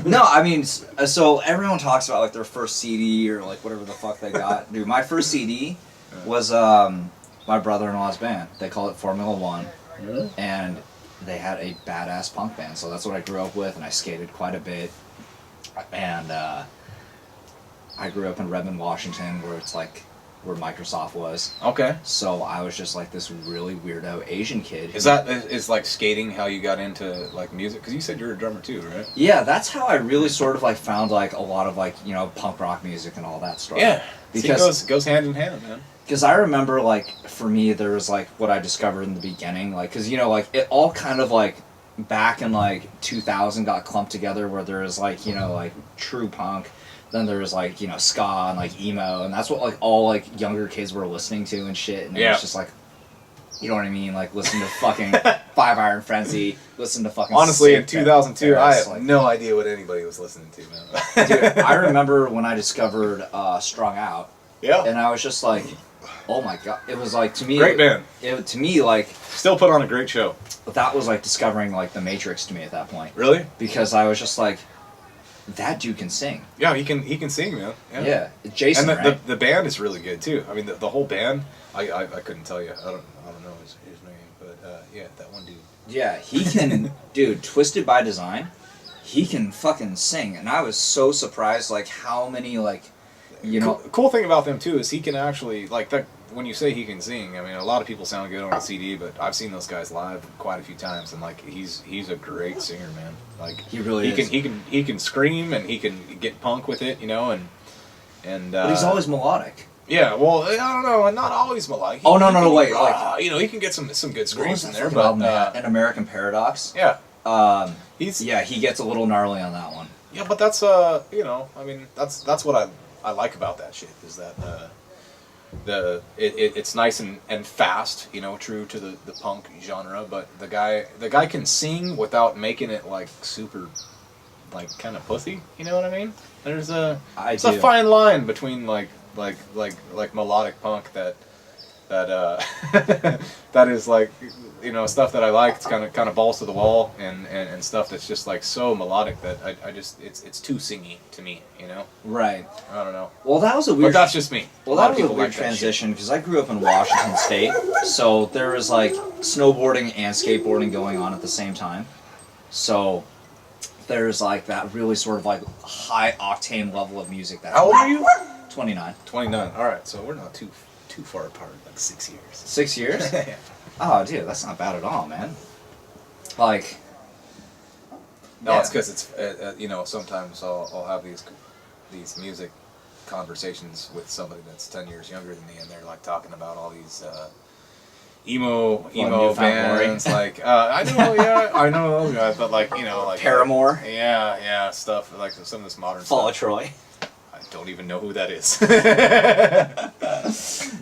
No, I mean, so everyone talks about like their first CD or like whatever the fuck they got. Dude, my first CD was my brother-in-law's band. They call it Formula One, and they had a badass punk band. So that's what I grew up with, and I skated quite a bit. And I grew up in Redmond, Washington, where it's like where Microsoft was. Okay. So I was just like this really weirdo Asian kid. Is like skating how you got into like music? Because you said you're a drummer too, right? Yeah, that's how I really sort of like found like a lot of like, you know, punk rock music and all that stuff. Yeah. Because it goes hand in hand, man. Because I remember, like, for me, there was, like, what I discovered in the beginning, like, because, you know, like, it all kind of, like, back in, like, 2000 got clumped together where there was, like, you know, like, true punk, then there was, like, you know, ska and, like, emo, and that's what, like, all, like, younger kids were listening to and shit, and it was just, like, you know what I mean, like, listen to fucking Five Iron Frenzy, listen to fucking Honestly, in Sick 2002, I Paris, had no idea what anybody was listening to, man. Dude, I remember when I discovered Strung Out, Yeah. and I was just like, oh my god! It was like to me, Great band. To me, like Still put on a great show. that was like discovering like the Matrix to me at that point. Really? Because I was just like, that dude can sing. Yeah, he can sing, man. Yeah, Jason. And right? the band is really good too. I mean, the whole band. I couldn't tell you. I don't know his name, but yeah, that one dude. Yeah, he can, dude. Twisted by Design, he can fucking sing, and I was so surprised like how many like. You know, cool thing about them too is he can actually like that. When you say he can sing, I mean a lot of people sound good on a CD, but I've seen those guys live quite a few times, and like he's a great singer, man. Like he really is. He can scream and he can get punk with it, you know, and. But he's always melodic. Yeah, well, I don't know, not always melodic. Oh no, wait, like you know, he can get some good screams in there, but but An American Paradox. Yeah. He gets a little gnarly on that one. Yeah, but that's you know, I mean, that's what I like about that shit is that it's nice and fast, you know, true to the punk genre, but the guy can sing without making it like super like kind of pussy, you know what I mean? There's a fine line between like melodic punk that that is like, you know, stuff that I like. It's kind of balls to the wall, and stuff that's just like so melodic that I just it's too singy to me, you know. Right. I don't know. Well, that was a weird. But that's just me. Well, that was a weird transition because I grew up in Washington State, so there was like snowboarding and skateboarding going on at the same time. So there's like that really sort of like high octane level of music. That's How old are you? 29. 29. All right, so we're not too far apart, like 6 years. 6 years? Yeah. Oh, dude, that's not bad at all, man. Like. No, yeah. it's because it's you know, sometimes I'll have these music conversations with somebody that's 10 years younger than me, and they're like talking about all these emo bands. Like I know those guys, but like, you know, like Paramore. Yeah, stuff like some of this modern Fall of stuff. Troy. I don't even know who that is.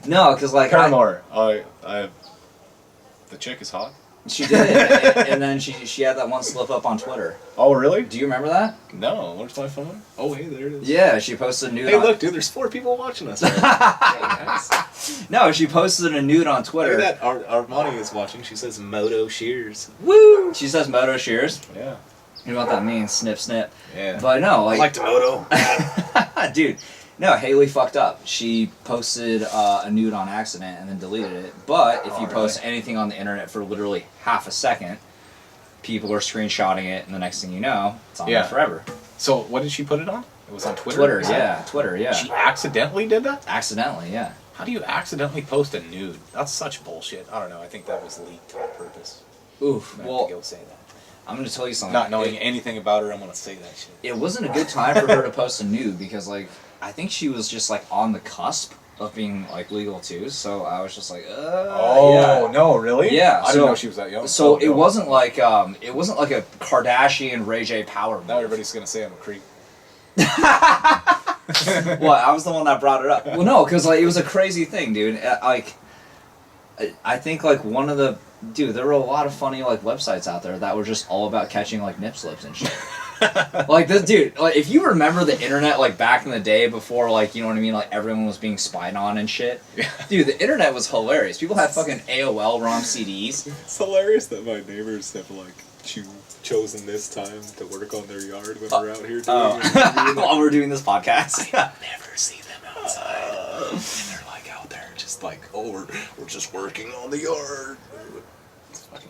No, because like Paramore. The chick is hot. She did, and then she had that one slip up on Twitter. Oh, really? Do you remember that? No. Where's my phone? Oh, hey, there it is. Yeah, she posted a nude. Hey, look, dude, there's 4 people watching us. Right now. Nice. No, she posted a nude on Twitter. Look at that. Armani is watching. She says Moto Shears. Woo! She says Moto Shears. Yeah. You know what that means? Snip, snip. Yeah. But no, like. I like the Moto. Dude. No, Haley fucked up. She posted a nude on accident and then deleted it. But if you post anything on the internet for literally half a second, people are screenshotting it, and the next thing you know, it's on there forever. So what did she put it on? It was on Twitter? Twitter, yeah. She accidentally did that? Accidentally, yeah. How do you accidentally post a nude? That's such bullshit. I don't know. I think that was leaked on purpose. Oof. I'm Well, to go say that. I'm going to tell you something. Not knowing anything about her, I'm going to say that shit. It wasn't a good time for her to post a nude because, like, I think she was just, like, on the cusp of being, like, legal too. So I was just like, Oh, yeah. no, really? Yeah. I didn't know she was that young. So it wasn't like a Kardashian Ray J power move. Now everybody's going to say I'm a creep. What? I was the one that brought it up. Well, no, because, like, it was a crazy thing, dude. Like, I think, like, one of the... Dude, there were a lot of funny, like, websites out there that were just all about catching, like, nip slips and shit. Like, this dude, like, if you remember the internet, like, back in the day before, like, you know what I mean, like, everyone was being spied on and shit. Yeah. Dude, the internet was hilarious. People had fucking AOL ROM CDs. It's hilarious that my neighbors have, like, chosen this time to work on their yard when we're out here doing While we're doing this podcast. I never see them outside. And they're, like, out there just like, oh, we're just working on the yard. It's fucking...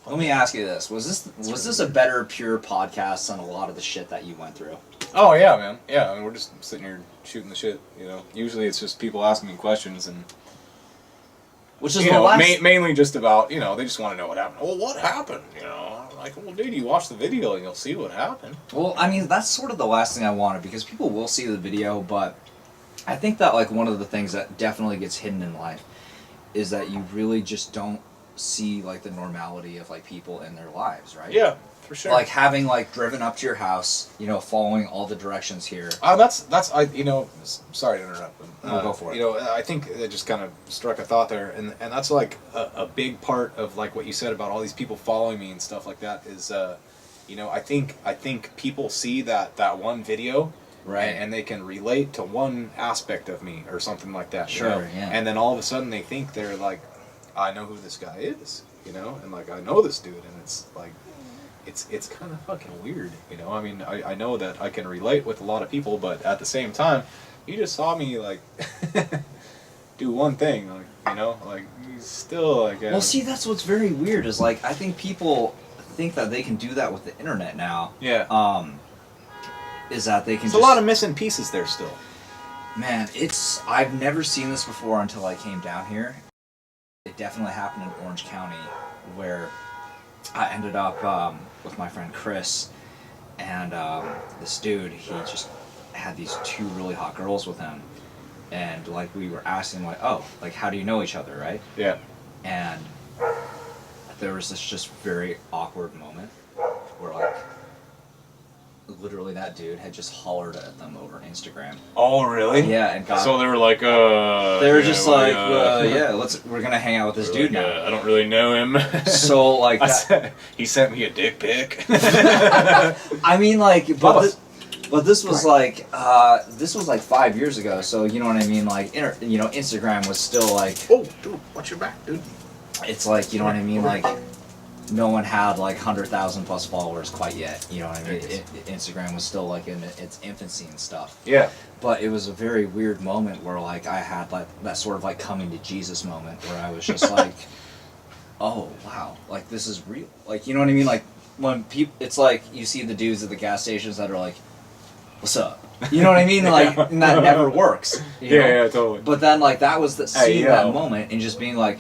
Let me ask you this: was this a better pure podcast than a lot of the shit that you went through? Oh yeah, man. Yeah, I mean, we're just sitting here shooting the shit. You know, usually it's just people asking me questions and. Which is you the know, last... mainly just about, you know, they just want to know what happened. Well, what happened? You know, I'm like, well, dude, you watch the video and you'll see what happened. Well, I mean, that's sort of the last thing I wanted, because people will see the video, but I think that, like, one of the things that definitely gets hidden in life is that you really just don't see, like, the normality of, like, people in their lives, right? Yeah, for sure. Like, having, like, driven up to your house, you know, following all the directions here. You know, sorry to interrupt. No, go for it. You know, I think it just kind of struck a thought there, and that's like a big part of like what you said about all these people following me and stuff like that is, you know, I think people see that one video, right, and they can relate to one aspect of me or something like that. Sure, you know? yeah. And then all of a sudden they think they're like, I know who this guy is, you know, and like I know this dude, and it's like. It's kind of fucking weird, you know. I mean, I know that I can relate with a lot of people, but at the same time, you just saw me like do one thing, like, you know, like you still like. Well, see, that's what's very weird is like I think people think that they can do that with the internet now. Yeah. Is that they can? There's a lot of missing pieces there still. Man, I've never seen this before until I came down here. It definitely happened in Orange County, where I ended up with my friend Chris, and this dude, he just had these two really hot girls with him, and like we were asking like, oh, like how do you know each other, right? Yeah. And there was this just very awkward moment where like literally that dude had just hollered at them over Instagram. Oh, really? Yeah, and got... So they were like, They were just like, yeah, we're gonna hang out with this dude now. I don't really know him. So, like... he sent me a dick pic. I mean, like, but this was like, 5 years ago, so you know what I mean? Like, you know, Instagram was still like... Oh, dude, watch your back, dude. It's like, you know what I mean? Like... No one had like 100,000 plus followers quite yet, you know what I mean? Instagram was still like in its infancy and stuff. Yeah. But it was a very weird moment where like I had like that sort of like coming to Jesus moment where I was just like, oh wow, like this is real. Like, you know what I mean? Like when people, it's like you see the dudes at the gas stations that are like, what's up? You know what I mean? Like, and that never works. You know? Yeah, totally. But then like that was seeing that moment and just being like,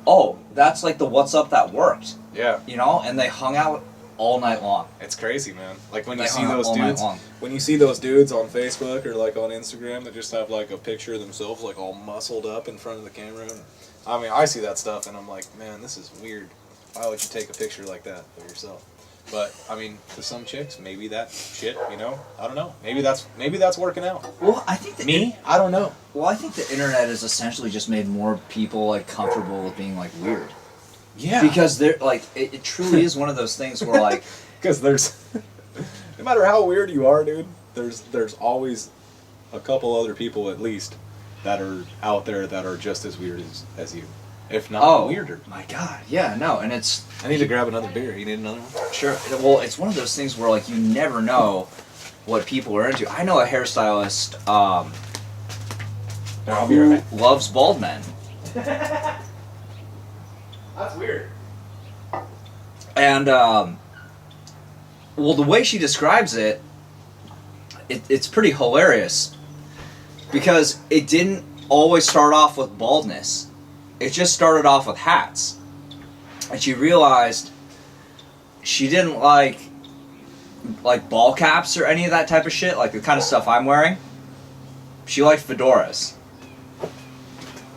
oh, that's like the what's up that worked. Yeah. You know, and they hung out all night long. It's crazy, man. Like when They you see hung out those all night dudes, long. when you see those dudes on Facebook or like on Instagram that just have like a picture of themselves like all muscled up in front of the camera. And, I mean, I see that stuff and I'm like, man, this is weird. Why would you take a picture like that of yourself? But I mean, to some chicks, maybe that shit, you know, I don't know. Maybe that's working out. Well, I think I don't know. Well, I think the internet has essentially just made more people like comfortable with being like weird. Yeah. Because they're like, it truly is one of those things where like, because there's, no matter how weird you are, dude, there's always a couple other people at least that are out there that are just as weird as you, if not weirder. My God, yeah, no, and it's. I need to grab another beer. You need another one? Sure. Well, it's one of those things where like you never know what people are into. I know a hairstylist. I'll be right back. Loves bald men. That's weird. And well, the way she describes it's pretty hilarious because it didn't always start off with baldness. It just started off with hats, and she realized she didn't like ball caps or any of that type of shit, like the kind of stuff I'm wearing. She liked fedoras,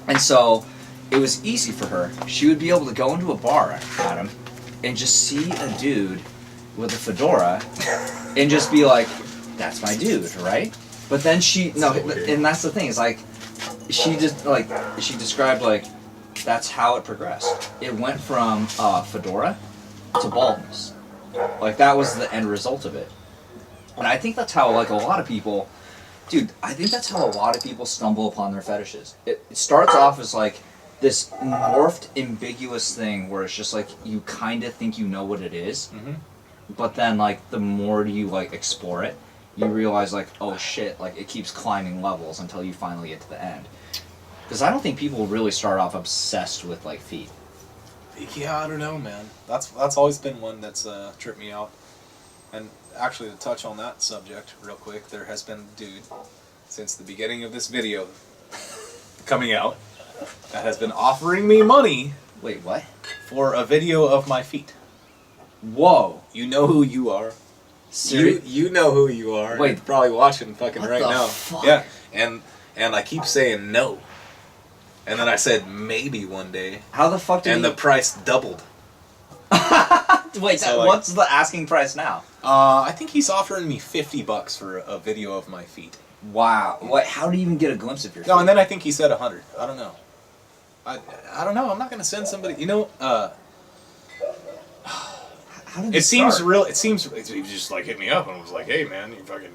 and so it was easy for her. She would be able to go into a bar, Adam, and just see a dude with a fedora and just be like, that's my dude, right? But then and that's the thing, is like, she described like, that's how it progressed. It went from fedora to baldness. Like, that was the end result of it. And I think that's how like a lot of people, dude, I think that's how a lot of people stumble upon their fetishes. It starts off as like, this morphed, ambiguous thing where it's just like you kind of think you know what it is, but then like the more you like explore it, you realize like, oh shit, like it keeps climbing levels until you finally get to the end. Because I don't think people really start off obsessed with like feet. Yeah, I don't know, man. That's always been one that's tripped me out, and actually, to touch on that subject real quick, there has been a dude since the beginning of this video coming out that has been offering me money. Wait, what? For a video of my feet. Whoa. You know who you are. You know who you are. Wait. You're probably watching fucking What right the now. fuck? Yeah. And I keep saying no. And then I said maybe one day. How the fuck did And the price doubled. Wait, So, like- what's the asking price now? I think he's offering me $50 for a video of my feet. Wow. What? How do you even get a glimpse of your feet? No, and then I think he said 100. I don't know. I don't know. I'm not gonna send somebody. You know. How did It seems start? real. It seems he just like hit me up and was like, "Hey man, you fucking,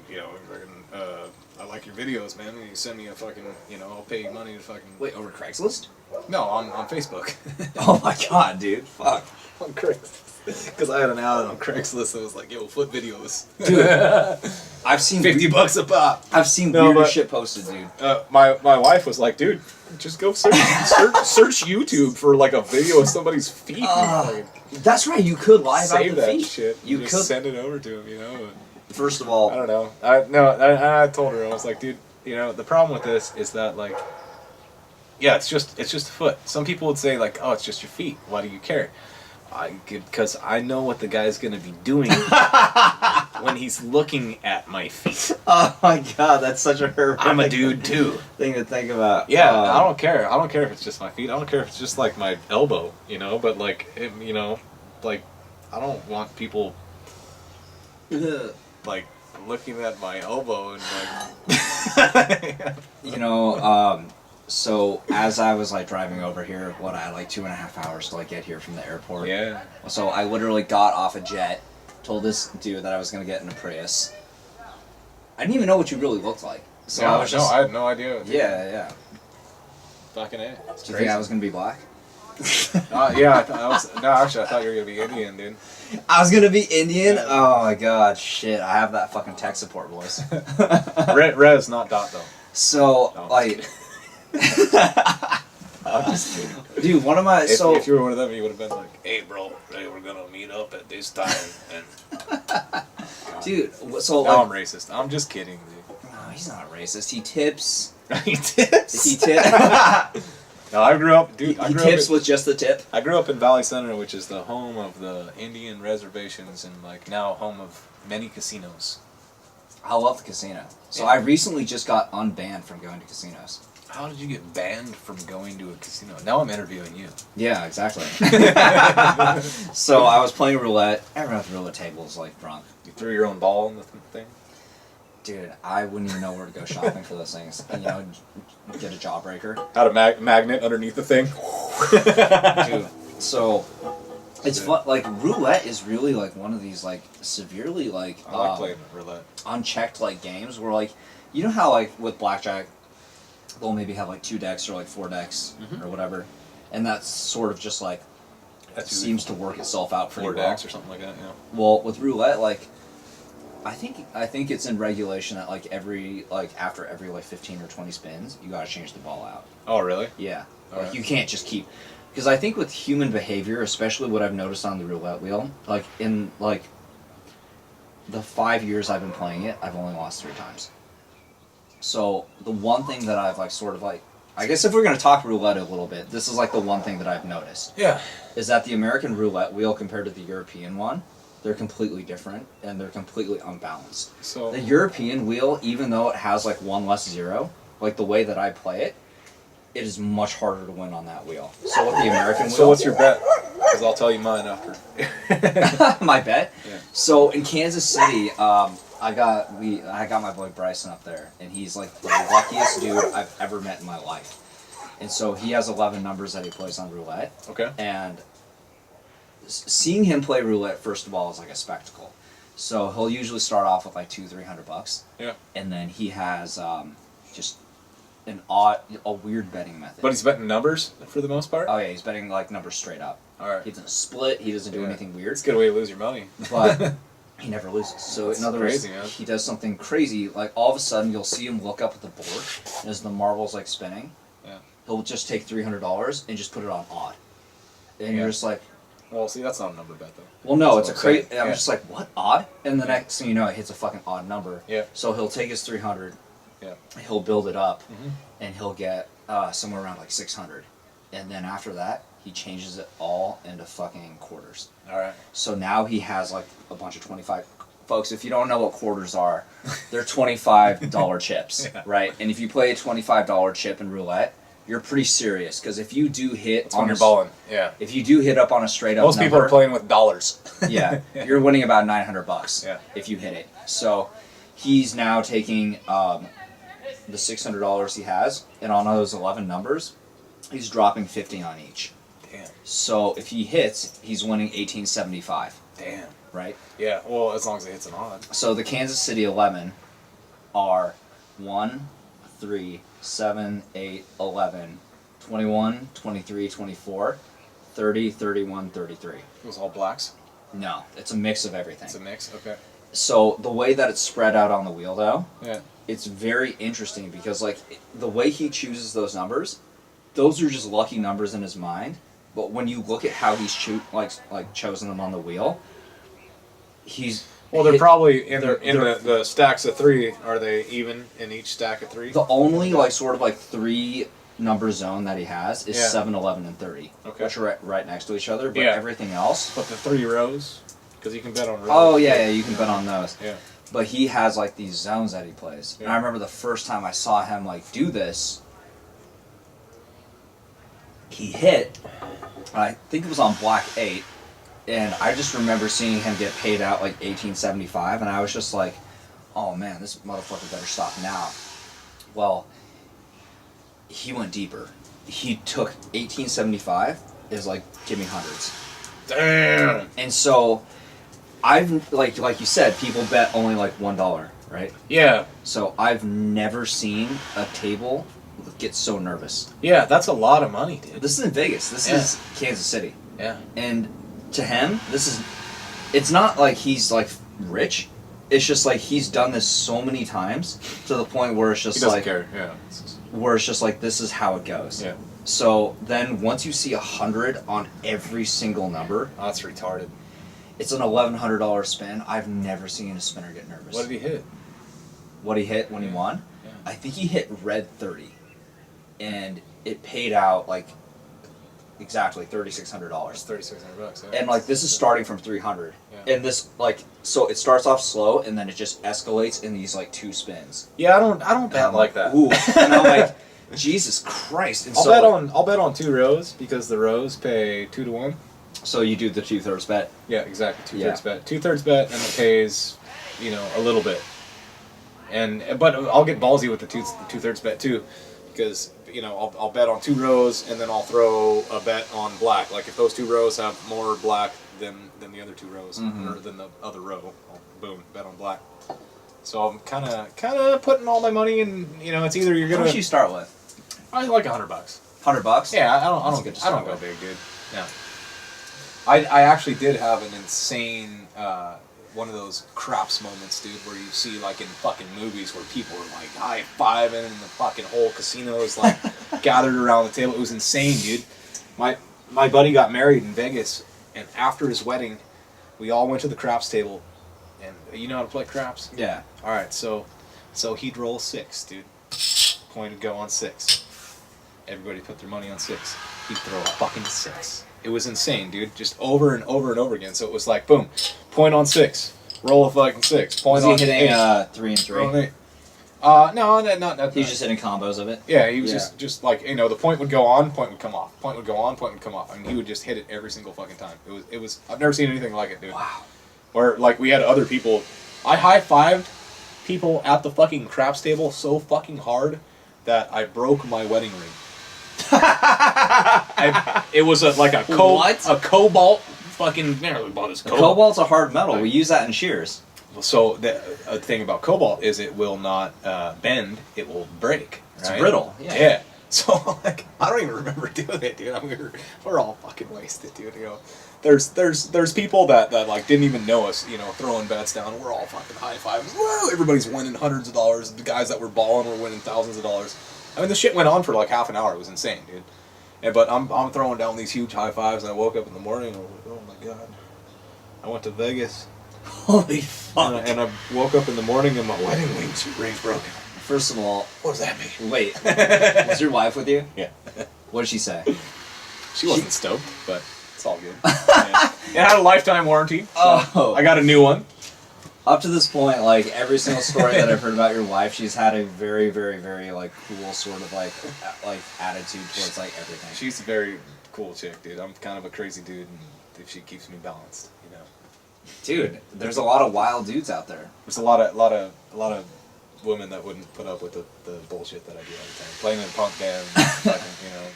I like your videos, man. You send me a fucking, I'll pay you money to fucking." Wait, over Craigslist? No, on Facebook. Oh my god, dude. Fuck. On Craigslist. Because I had an ad on Craigslist that was like, "Yo, foot videos." Dude, I've seen $50 a pop. I've seen No, weirder but- shit posted, dude. My wife was like, "Dude, just go search YouTube for like a video of somebody's feet." and That's right. You could lie about save the that feet. shit. You just could. send it over to him, First of all, I don't know. I told her, I was like, dude, the problem with this is that like, yeah, it's just a foot. Some people would say like, oh, it's just your feet. Why do you care? Because I know what the guy's gonna be doing when he's looking at my feet. oh my god, that's such a horrific I'm a dude too. thing to think about. Yeah, I don't care. I don't care if it's just my feet. I don't care if it's just like my elbow, But like, like, I don't want people like looking at my elbow and like. So as I was like driving over here, I had like 2.5 hours to like get here from the airport. Yeah. So I literally got off a jet, told this dude that I was gonna get in a Prius. I didn't even know what you really looked like. So I was just. I had no idea. Yeah. Fucking A. Do you think I was gonna be black? Yeah, I thought you were gonna be Indian, dude. I was gonna be Indian? Oh my god, shit, I have that fucking tech support voice. Res, not Dot though. So, No. like... I'm just kidding. Dude, one of my... If you were one of them, you would have been like, hey bro, we're gonna meet up at this time. And dude, so now like... I'm racist. I'm just kidding, dude. No, he's not racist. He tips. He tips? He tips. No, I grew up, dude. He tips with just the tip. I grew up in Valley Center, which is the home of the Indian reservations and like now home of many casinos. I love the casino. So Yeah. I recently just got unbanned from going to casinos. How did you get banned from going to a casino? Now I'm interviewing you. Yeah, exactly. So I was playing roulette. Everyone at the roulette table is like drunk. You threw your own ball in the thing? Dude, I wouldn't even know where to go shopping for those things. Get a jawbreaker. Had a magnet underneath the thing? Dude, so it's fun. Like roulette is really like one of these like severely like I like playing roulette. unchecked like games where like how like with blackjack they'll maybe have like 2 decks or like 4 decks or whatever, and that's sort of just like seems to work itself out pretty 4 well. decks or something like that. Yeah. Well, with roulette, like I think it's in regulation that like after every like 15 or 20 spins, you gotta change the ball out. Oh really? Yeah, Alright. you can't just keep. Because I think with human behavior, especially what I've noticed on the roulette wheel, like in like the 5 years I've been playing it, I've only lost 3 times. So the one thing that I've like sort of like, I guess if we're gonna talk roulette a little bit, this is like the one thing that I've noticed. Yeah. Is that the American roulette wheel compared to the European one, they're completely different and they're completely unbalanced. So The European wheel, even though it has like 1 less 0, like the way that I play it, it is much harder to win on that wheel. So with the American wheel... So what's your bet? Because I'll tell you mine after. my bet? Yeah. So in Kansas City, I got my boy Bryson up there, and he's like the luckiest dude I've ever met in my life. And so he has 11 numbers that he plays on roulette. Okay. And seeing him play roulette, first of all, is like a spectacle. So he'll usually start off with like $200-300. Yeah. And then he has just a weird betting method. But he's betting numbers for the most part? Oh yeah, he's betting like numbers straight up. Alright. He doesn't split, he doesn't do Yeah. anything weird. It's a good way to lose your money. But he never loses. So That's in other crazy, words, man. he does something crazy, like all of a sudden you'll see him look up at the board, and as the marble's like spinning, Yeah. he'll just take $300 and just put it on odd. And Yeah. you're just like, Well, see, that's not a number bet though. Well, no, it's a That's what I'm crazy. saying. I'm Yeah. just like, what, odd? And the next thing you know, it hits a fucking odd number. Yeah. So he'll take his 300. Yeah. He'll build it up, and he'll get somewhere around like 600, and then after that, he changes it all into fucking quarters. All right. So now he has like a bunch of 25. Folks, if you don't know what quarters are, they're $25 chips, right? And if you play a $25 chip in roulette, you're pretty serious, because if you do hit That's when you're balling. Yeah. if you do hit up on a straight up Most people are playing with dollars. yeah, you're winning about $900 Yeah. if you hit it. So he's now taking the $600 he has, and on those 11 numbers, he's dropping 50 on each. Damn. So if he hits, he's winning 1875. Damn. Right? Yeah. Well, as long as it hits an odd. So the Kansas City 11 are 1, 3, 7, 8, 11, 21, 23, 24, 30, 31, 33. It was all blacks. No, it's a mix of everything. It's a mix. Okay. So the way that it's spread out on the wheel, though, Yeah. it's very interesting because, like, the way he chooses those numbers, those are just lucky numbers in his mind. But when you look at how he's chosen them on the wheel, he's They're probably in they're- the stacks of 3. Are they even in each stack of 3? the only sort of 3 number zone that he has is Yeah. 7, 11, and 30, Okay. which are right next to each other. But Yeah. everything else, But the 3 rows, because you can bet on rows. oh yeah, you can bet on those. Yeah. But he has these zones that he plays. And Yeah. I remember the first time I saw him do this, he hit, I think it was on black 8, and I just remember seeing him get paid out 1875, and I was just like, oh man, this motherfucker better stop now. Well, he went deeper. He took 1875 is give me hundreds. Damn. And so I've like you said, people bet only $1, right? Yeah. So I've never seen a table get so nervous. Yeah, that's a lot of money, dude. This is in Vegas. This is Kansas City. Yeah. And to him, it's not like he's rich. It's just he's done this so many times to the point where it's just He doesn't care. Yeah. where it's just this is how it goes. Yeah. So then once you see 100 on every single number, Oh, that's retarded. it's an $1,100 spin. I've never seen a spinner get nervous. What did he hit? What he hit when he won? Yeah. I think he hit red 30, and it paid out exactly $3,600. It's $3,600. Yeah. And this is starting from 300, Yeah. and this so it starts off slow, and then it just escalates in these 2 spins. Yeah, I don't bet like that. Ooh, and I'm like, Jesus Christ! And I'll bet on 2 rows because the rows pay 2 to 1. So you do the 2/3 bet. Yeah, exactly. 2/3 Yeah. bet. 2/3 bet, and it pays, a little bit. But I'll get ballsy with the 2/3 bet too, because I'll bet on 2 rows, and then I'll throw a bet on black. If those 2 rows have more black than the other 2 rows, or than the other row, I'll boom bet on black. So I'm kind of putting all my money in. It's either you're How gonna. much you start with? I like $100. $100? Yeah, I That's don't good to I don't start go with. big, dude. Yeah. I actually did have an insane one of those craps moments, dude, where you see in fucking movies where people are high-fiving and the fucking whole casino is gathered around the table. It was insane, dude. My buddy got married in Vegas, and after his wedding, we all went to the craps table. And you know how to play craps? Yeah. All right, so he'd roll 6, dude. Point would go on 6. Everybody put their money on 6. He'd throw a fucking 6. It was insane, dude. Just over and over and over again. So it was boom, point on 6, roll a fucking 6. Point Was on he hitting 8. 3 and 3? Roll an 8. No, not. He was just hitting combos of it. Yeah, he was Yeah. just the point would go on, point would come off. Point would go on, point would come off. I mean, he would just hit it every single fucking time. It was. I've never seen anything like it, dude. Wow. Where we had other people. I high-fived people at the fucking craps table so fucking hard that I broke my wedding ring. It was a cobalt fucking. We bought this cobalt. Cobalt's a hard metal. We use that in shears. So the thing about cobalt is it will not bend; it will break. It's right? brittle. Yeah. So I don't even remember doing it, dude. We're all fucking wasted, dude. There's people that didn't even know us, throwing bets down. We're all fucking high fives. Woo! Everybody's winning hundreds of dollars. The guys that were balling were winning thousands of dollars. I mean, the shit went on for half an hour. It was insane, dude. But I'm throwing down these huge high fives, and I woke up in the morning and I was like, oh my god, I went to Vegas. Holy fuck. And I woke up in the morning and my wedding ring's broken. First of all, What does that mean? wait. Was your wife with you? Yeah. What did she say? She wasn't stoked, but it's all good. Yeah. It had a lifetime warranty. So I got a new one. Up to this point, like every single story that I've heard about your wife, she's had a very, very, very like cool sort of like attitude towards like everything. She's a very cool chick, dude. I'm kind of a crazy dude, and she keeps me balanced, you know. Dude, there's a lot of wild dudes out there. There's a lot of women that wouldn't put up with the bullshit that I do all the time. Playing in a punk band, fucking, you know.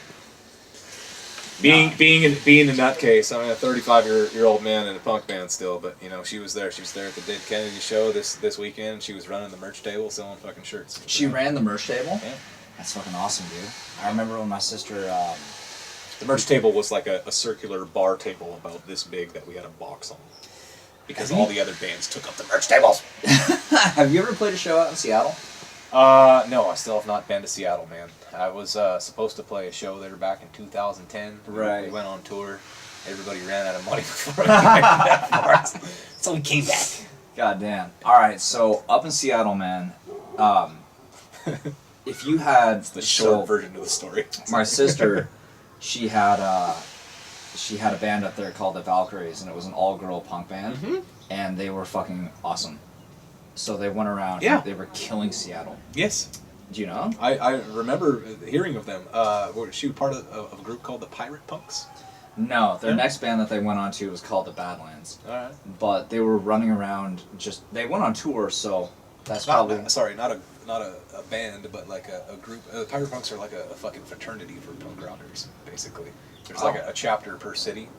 Being a nutcase. I'm a 35-year-old man in a punk band still, but you know she was there. She was there at the Dead Kennedy show this weekend. She was running the merch table, selling fucking shirts. She ran the merch table? Yeah. That's fucking awesome, dude. I remember when my sister. The merch table was like a circular bar table about this big that we had a box on, because all the other bands took up the merch tables. Have you ever played a show out in Seattle? No, I still have not been to Seattle, man. I was supposed to play a show there back in 2010. Right. We went on tour. Everybody ran out of money before we came back for it. So we came back. God damn. Alright, so up in Seattle, man, if you had The short version of the story. my sister, she had a band up there called the Valkyries, and it was an all-girl punk band, and they were fucking awesome. So they went around and they were killing Seattle. Yes. Do you know? I remember hearing of them. Was she part of a group called the Pirate Punks? No, their next band that they went on to was called the Badlands. Alright. But they were running around they went on tour, so that's Not a band, but like a group. Pirate Punks are like a fucking fraternity for punk rockers, basically. There's like a chapter per city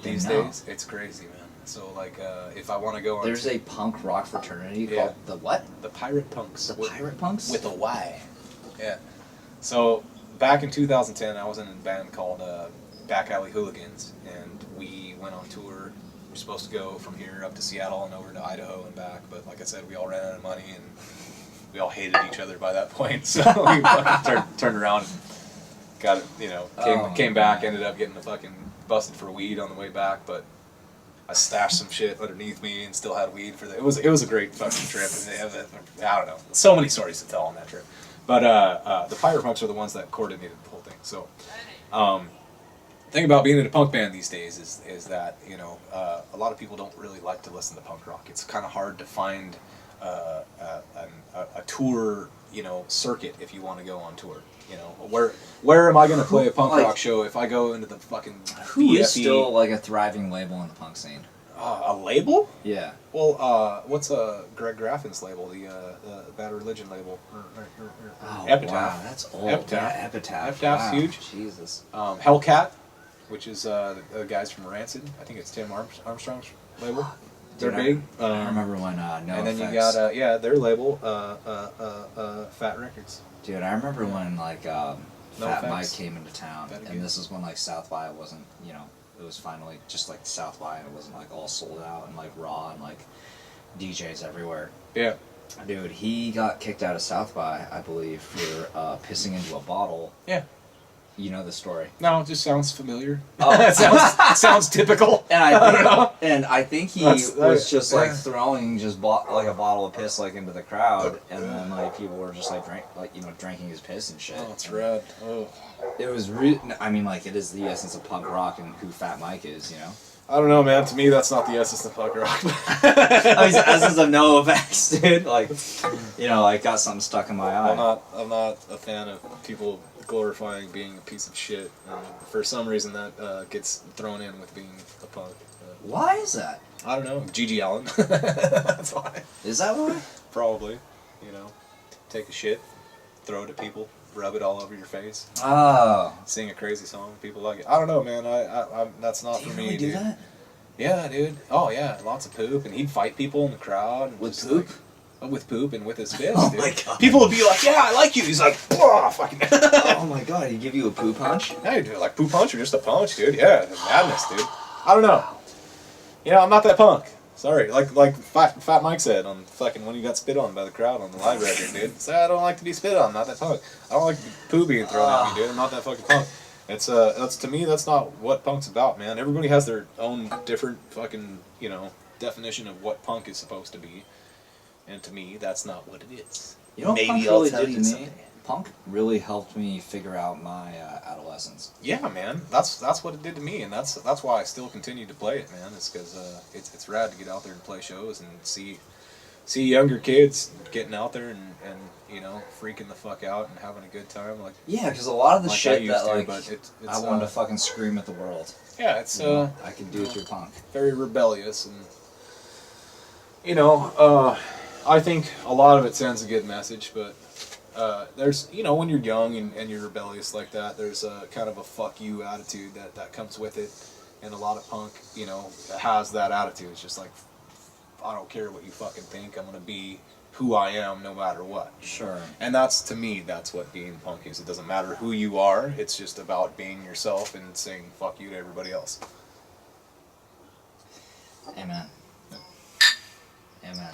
these days. It's crazy, man. So like, if I want to go on, there's a punk rock fraternity called the what? The Pirate Punks. The Pirate Punks with a Y. Yeah. So back in 2010, I was in a band called Back Alley Hooligans, and we went on tour. We were supposed to go from here up to Seattle and over to Idaho and back, but like I said, we all ran out of money and we all hated each other by that point. So we fucking turned around, and got it, you know, came back, ended up getting fucking busted for weed on the way back, but I stashed some shit underneath me and still had weed for the. It was a great fucking trip. I don't know, so many stories to tell on that trip. But the Pirate Punks are the ones that coordinated the whole thing. So, the thing about being in a punk band these days is that, you know, a lot of people don't really like to listen to punk rock. It's kind of hard to find a tour, you know, circuit if you want to go on tour. You know, where am I going to play a punk rock show if I go into the fucking Who is still like a thriving label in the punk scene? A label? Yeah. Well, what's Greg Graffin's label? The Bad Religion label. Oh, Epitaph. wow, that's old. Epitaph. Yeah, Epitaph. Epitaph's Wow. huge. Jesus. Hellcat, which is the guys from Rancid. I think it's Tim Armstrong's label. They're Dude, big. I remember when No and then Effects. you got their label, Fat Records. Dude, I remember when like Fat Mike Effects. came into town, and this is when like South by wasn't, you know, it was finally just like South by, and it wasn't like all sold out and like raw and like DJs everywhere. Yeah. Dude, he got kicked out of South by, I believe, for pissing into a bottle. Yeah. You know the story. No, it just sounds familiar. Oh. it sounds typical. And I think he That's- was just like throwing like a bottle of piss like into the crowd, and then like people were just like drinking his piss and shit. Oh, it's rad. Oh. It was I mean, like, it is the essence of punk rock and who Fat Mike is, you know. I don't know, man. To me, that's not the essence of punk rock. I mean, the essence of no effects, dude. Like, you know, like got something stuck in my eye. I'm not a fan of people glorifying being a piece of shit. For some reason, that gets thrown in with being a punk. Why is that? I don't know. G.G. Allen. That's why. Is that why? Probably. You know, take a shit, throw it at people, rub it all over your face. Oh. Sing a crazy song. People like it. I don't know, man. I that's not for me, really dude. Do that? Yeah, dude. Oh yeah, lots of poop, and he'd fight people in the crowd. And With just, poop? With poop and with his fist, Oh dude. my God. People would be like, "Yeah, I like you." He's like, "Whoa, fucking." Oh my god, he give you a poo punch? Yeah, you do like poop punch or just a punch, dude. Yeah, madness, dude. I don't know. You know, I'm not that punk. Sorry, like Fat Mike said on fucking when he got spit on by the crowd on the live record, dude. So I don't like to be spit on. I'm not that punk. I don't like poo being thrown at me, dude. I'm not that fucking punk. That's to me, that's not what punk's about, man. Everybody has their own different fucking, you know, definition of what punk is supposed to be, and to me, that's not what it is. You know what Maybe punk I'll really tell did you to me? someday. Punk really helped me figure out my adolescence. Yeah, man, that's what it did to me, and that's why I still continue to play it, man. It's because it's rad to get out there and play shows and see younger kids getting out there and you know, freaking the fuck out and having a good time. Like, Yeah, because a lot of the like I shit used that to, like but it's I wanted to fucking scream at the world. yeah, it's You know, I can do through punk. very rebellious, and you know, I think a lot of it sends a good message, but there's, you know, when you're young and you're rebellious like that, there's a kind of a fuck you attitude that comes with it, and a lot of punk, you know, has that attitude. It's just like, I don't care what you fucking think, I'm gonna be who I am no matter what. Sure. And that's, to me, that's what being punk is. It doesn't matter who you are, it's just about being yourself and saying fuck you to everybody else. Amen. Amen.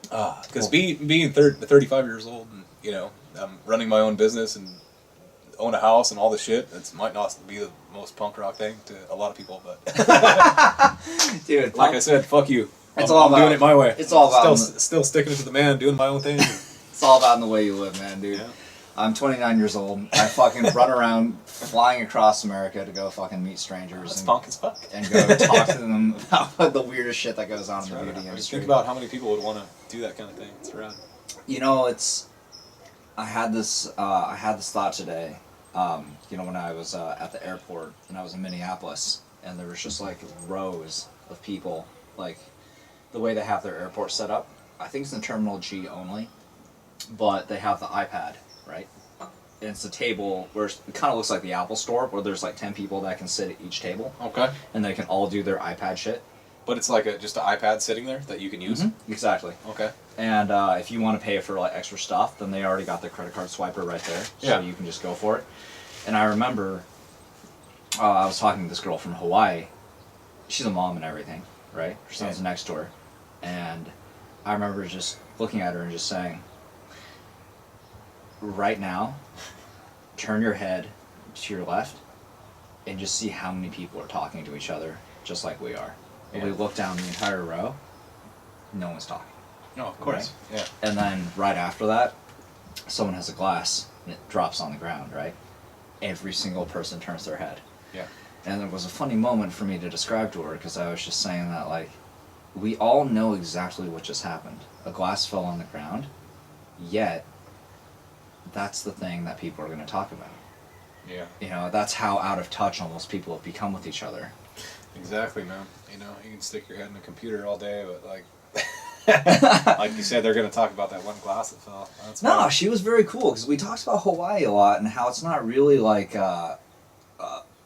Because being 35 years old and, you know, I'm running my own business and own a house and all this shit, it might not be the most punk rock thing to a lot of people, but Dude, like I said, fuck you. It's I'm all doing about- it my way. it's all about- still sticking to the man, doing my own thing. it's all about in the way you live, man, dude. Yeah. I'm 29 years old. I fucking run around flying across America to go fucking meet strangers That's and, punk as fuck. and go talk to them about the weirdest shit that goes on in the Right. beauty I just industry. think about how many people would want to do that kind of thing. It's rad. You know, I had this thought today. You know, when I was at the airport and I was in Minneapolis, and there was just like rows of people, like the way they have their airport set up. I think it's in Terminal G only, but they have the iPad, right? And it's a table where it kind of looks like the Apple Store, where there's like 10 people that can sit at each table, Okay. and they can all do their iPad shit. But it's like just an iPad sitting there that you can use? Exactly. Okay. And if you want to pay for like extra stuff, then they already got their credit card swiper right there, so Yeah. you can just go for it. And I remember I was talking to this girl from Hawaii. She's a mom and everything, right? Her son's next door. And I remember just looking at her and just saying, right now, turn your head to your left and just see how many people are talking to each other just like we are. When we look down the entire row, no one's talking. No, of course. Yeah. And then right after that, someone has a glass and it drops on the ground, right? Every single person turns their head. Yeah. And it was a funny moment for me to describe to her, because I was just saying that, like, we all know exactly what just happened. A glass fell on the ground, yet that's the thing that people are going to talk about. Yeah. You know, that's how out of touch almost people have become with each other. Exactly, man. You know, you can stick your head in a computer all day, but like, like you said, they're going to talk about that one glass that fell. That's No, funny. she was very cool, because we talked about Hawaii a lot and how it's not really like,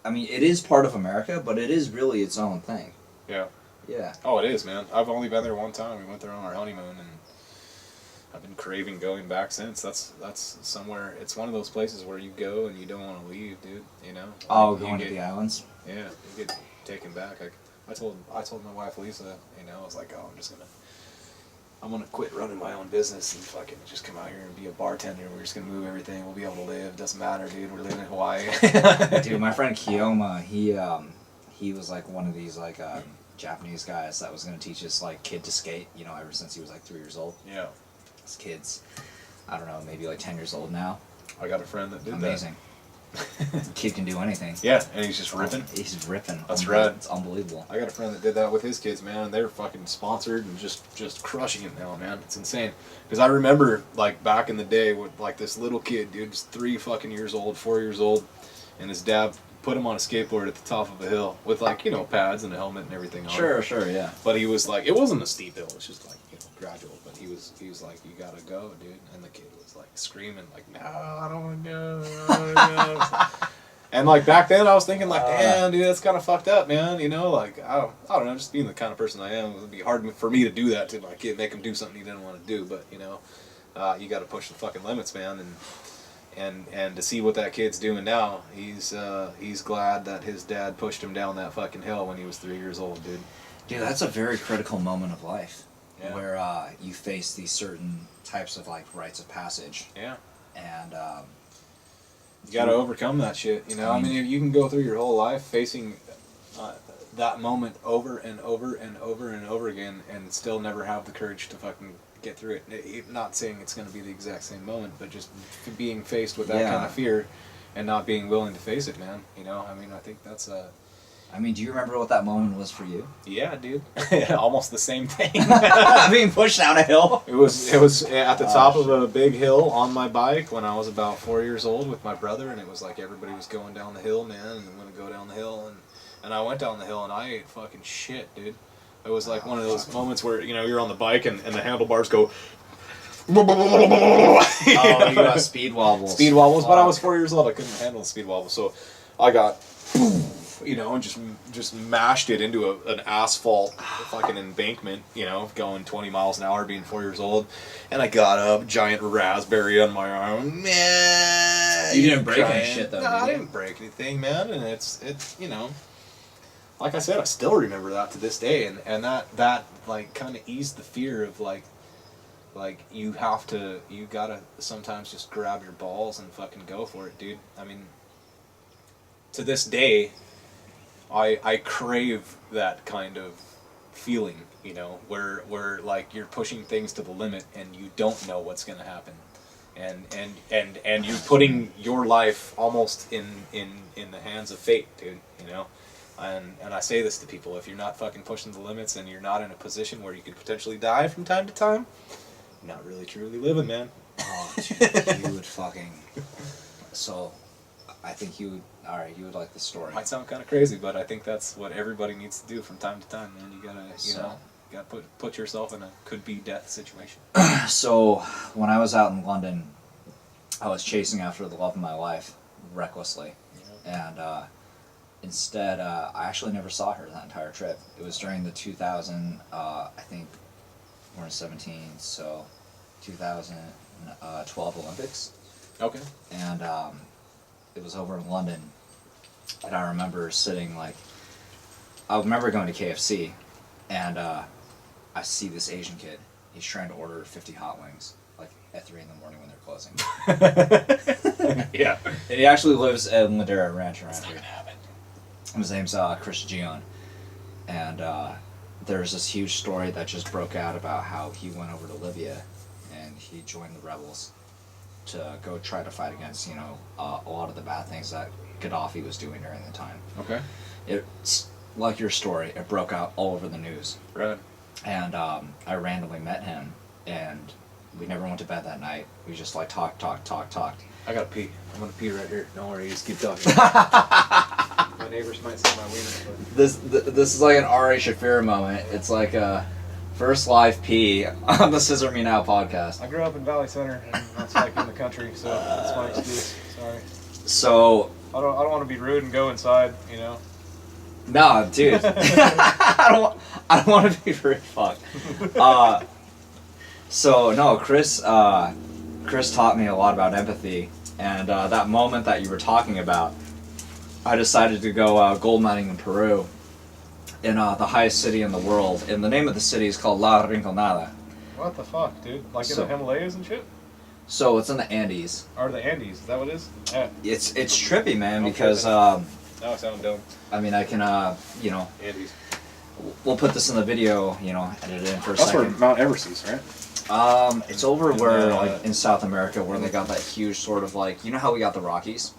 I mean, it is part of America, but it is really its own thing. Yeah. Yeah. Oh, it is, man. I've only been there one time. We went there on our honeymoon, and I've been craving going back since. That's somewhere. It's one of those places where you go and you don't want to leave, dude. You know. Oh, You going to get- the islands? Yeah, you get taken back. Like I told my wife Lisa, you know, I was like, oh, I'm gonna quit running my own business and fucking just come out here and be a bartender. We're just gonna move everything. We'll be able to live. Doesn't matter, dude. We're living in Hawaii. Dude, my friend Kiyoma, he was like one of these like Japanese guys that was gonna teach his like kid to skate. You know, ever since he was like 3 years old. Yeah. His kid's, I don't know, maybe like 10 years old now. I got a friend that did Amazing. Kid can do anything. Yeah, and he's just ripping. He's ripping. That's rad. It's unbelievable. I got a friend that did that with his kids, man, and they're fucking sponsored and just crushing it now, man. It's insane. Because I remember, like, back in the day with, like, this little kid, dude, just 3 fucking years old, 4 years old, and his dad put him on a skateboard at the top of a hill with, like, you know, pads and a helmet and everything on. Sure, yeah. But he was like, it wasn't a steep hill, it was just like, you know, gradual. But he was like, you gotta go, dude. And the kid was like screaming, like, no, I don't wanna go, I don't wanna go. And like back then I was thinking like, damn, dude, that's kind of fucked up, man. You know, like, I don't know, just being the kind of person I am, it would be hard for me to do that to my kid, make him do something he didn't want to do. But, you know, you gotta push the fucking limits, man. And to see what that kid's doing now, he's glad that his dad pushed him down that fucking hill when he was 3 years old, dude. Dude, that's a very critical moment of life. where you face these certain types of like rites of passage. Yeah. And you got to overcome that shit. You know, I mean, if you can go through your whole life facing that moment over and over and over and over again, and still never have the courage to fucking get through it. Not saying it's going to be the exact same moment, but just being faced with that kind of fear and not being willing to face it, man. You know, I mean, I think that's a... I mean, do you remember what that moment was for you? Yeah, dude. Almost the same thing. Being pushed down a hill? It was at the top of a big hill on my bike when I was about 4 years old with my brother, and it was like everybody was going down the hill, man, and I'm going to go down the hill, and I went down the hill, and I ate fucking shit, dude. It was like one of those moments where, you know, you're on the bike, and the handlebars go... Oh, you got speed wobbles. Speed wobbles, but I was 4 years old, I couldn't handle the speed wobbles, so I got... You know, and just mashed it into an asphalt fucking embankment, you know, going 20 miles an hour, being 4 years old. And I got a giant raspberry on my arm. Man, you didn't break any shit, though, No, did you? I didn't break anything, man. And it's you know, like I said, I still remember that to this day. And that like, kind of eased the fear of, like you gotta sometimes just grab your balls and fucking go for it, dude. I mean, to this day... I crave that kind of feeling, you know, where like you're pushing things to the limit and you don't know what's going to happen, and you're putting your life almost in the hands of fate, dude. You know, and I say this to people: if you're not fucking pushing the limits and you're not in a position where you could potentially die from time to time, you're not really truly living, man. Oh, dude, you would fucking... So, I think you would... Alright, you would like the story. Might sound kind of crazy, but I think that's what everybody needs to do from time to time, man. You gotta, you know, put yourself in a could-be death situation. So, when I was out in London, I was chasing after the love of my life, recklessly. Yeah. And, instead, I actually never saw her that entire trip. It was during the 2000, I think, we're in 17, so 2012 Olympics. Okay. And, it was over in London, and I remember sitting, like, I remember going to KFC, and I see this Asian kid. He's trying to order 50 hot wings, like, at 3 in the morning when they're closing. Yeah. And he actually lives at Ladera Ranch around That's not here. gonna happen. His name's Chris Gion, and there's this huge story that just broke out about how he went over to Libya, and he joined the rebels to go try to fight against, you know, a lot of the bad things that Gaddafi was doing during the time. Okay. It's like your story. It broke out all over the news. Right. And I randomly met him, and we never went to bed that night. We just like talked. I gotta pee. I'm gonna pee right here. Don't worry, just keep talking. My neighbors might see my wiener. But... This is like an Ari Shafir moment. It's like a first live pee on the ScissorMeNow podcast. I grew up in Valley Center, and that's like in the country, so that's my excuse. Sorry. So I don't want to be rude and go inside, you know. no, dude. I don't want to be rude. Fuck. So no, Chris taught me a lot about empathy, and that moment that you were talking about, I decided to go gold mining in Peru, in the highest city in the world, and the name of the city is called La Rinconada. What the fuck, dude? Like in So- the Himalayas and shit? So it's in the Andes. Or the Andes? Is that what it is? Yeah. It's trippy, man, Okay. because Now I sound dumb. I mean, I can you know, Andes. we'll put this in the video, you know, edit it in for a That's where second. Mount Everest is, right? It's over where, the- like, in South America, where they got that huge sort of, like, you know how we got the Rockies?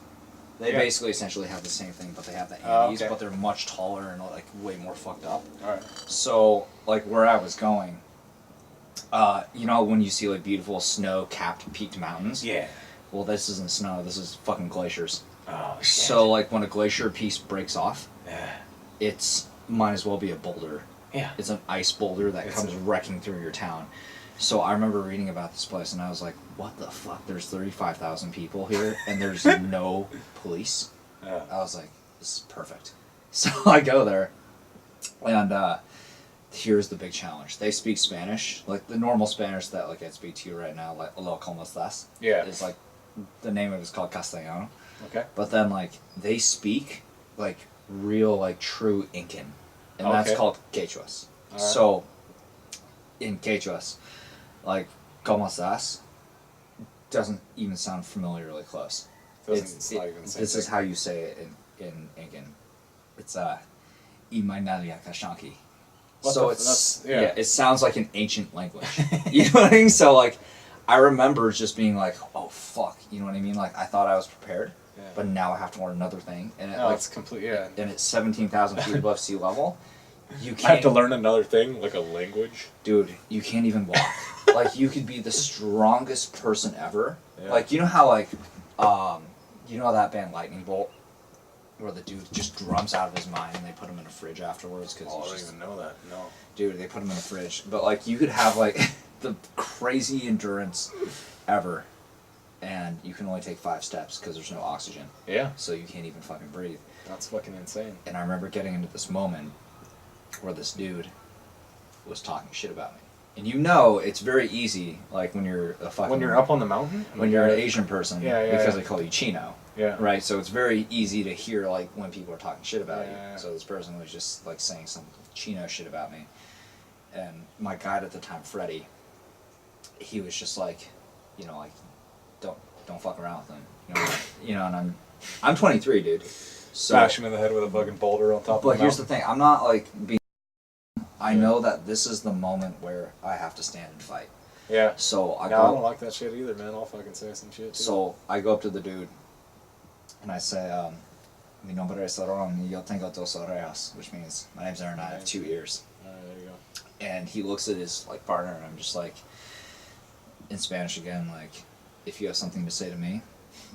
They Yeah. basically essentially have the same thing, but they have the Oh, Andes, okay. but they're much taller and, like, way more fucked up. Alright. So, like, where I was going, you know when you see, like, beautiful snow-capped peaked mountains? Yeah. Well, this isn't snow, this is fucking glaciers. Oh, shit. So, like, when a glacier piece breaks off, Yeah. it's might as well be a boulder. Yeah. It's an ice boulder that It's comes a- wrecking through your town. So I remember reading about this place, and I was like, what the fuck? There's 35,000 people here, and there's no police? Yeah. I was like, this is perfect. So I go there, and here's the big challenge. They speak Spanish, like the normal Spanish that like I speak to you right now, like, hola, ¿cómo estás? Yeah. It's like, the name of it is called Castellano. Okay. But then, like, they speak, like, real, like, true Incan. And that's Okay. called Quechuas. Alright. So, in Quechuas, like "Cómo estás" doesn't even sound familiarly close. It's not even the same This thing. is how you say it in Incan. It's "Imainalia Kashanki." So it's yeah. it sounds like an ancient language. You know what I mean? So like, I remember just being like, "Oh fuck," you know what I mean? Like I thought I was prepared, but now I have to learn another thing, and it, It's complete. Yeah. and it's 17,000 feet above sea level. You I can't, have to learn another thing, like a language. dude. You can't even walk. Like you could be the strongest person ever. Yeah. Like you know how like, you know that band Lightning Bolt, where the dude just drums out of his mind and they put him in a fridge afterwards because Oh, I don't even know that. No. dude, they put him in a fridge. But like you could have like the crazy endurance ever, and you can only take 5 steps because there's no oxygen, Yeah. so you can't even fucking breathe. That's fucking insane. And I remember getting into this moment where this dude was talking shit about me. And you know it's very easy, like when you're a fucking... When you're up on the mountain? When you're an Asian person, because yeah. they call you Chino. Yeah. Right? So it's very easy to hear, like, when people are talking shit about Yeah. you. So this person was just, like, saying some Chino shit about me. And my guide at the time, Freddie, he was just like, you know, like, don't fuck around with him. You know, and I'm 23, dude. So, Bash him in the head with a fucking boulder on top of the but here's the mountain. thing, I'm not like being. I know that this is the moment where I have to stand and fight. Yeah. So I No, I don't go. like that shit either, man. I'll fucking say some shit too. So I go up to the dude, and I say, "Mi nombre es Aaron y yo tengo dos orejas," which means my name's Aaron. I have 2 ears. Alright, there you go. And he looks at his like partner, and I'm just like, in Spanish again, like, if you have something to say to me,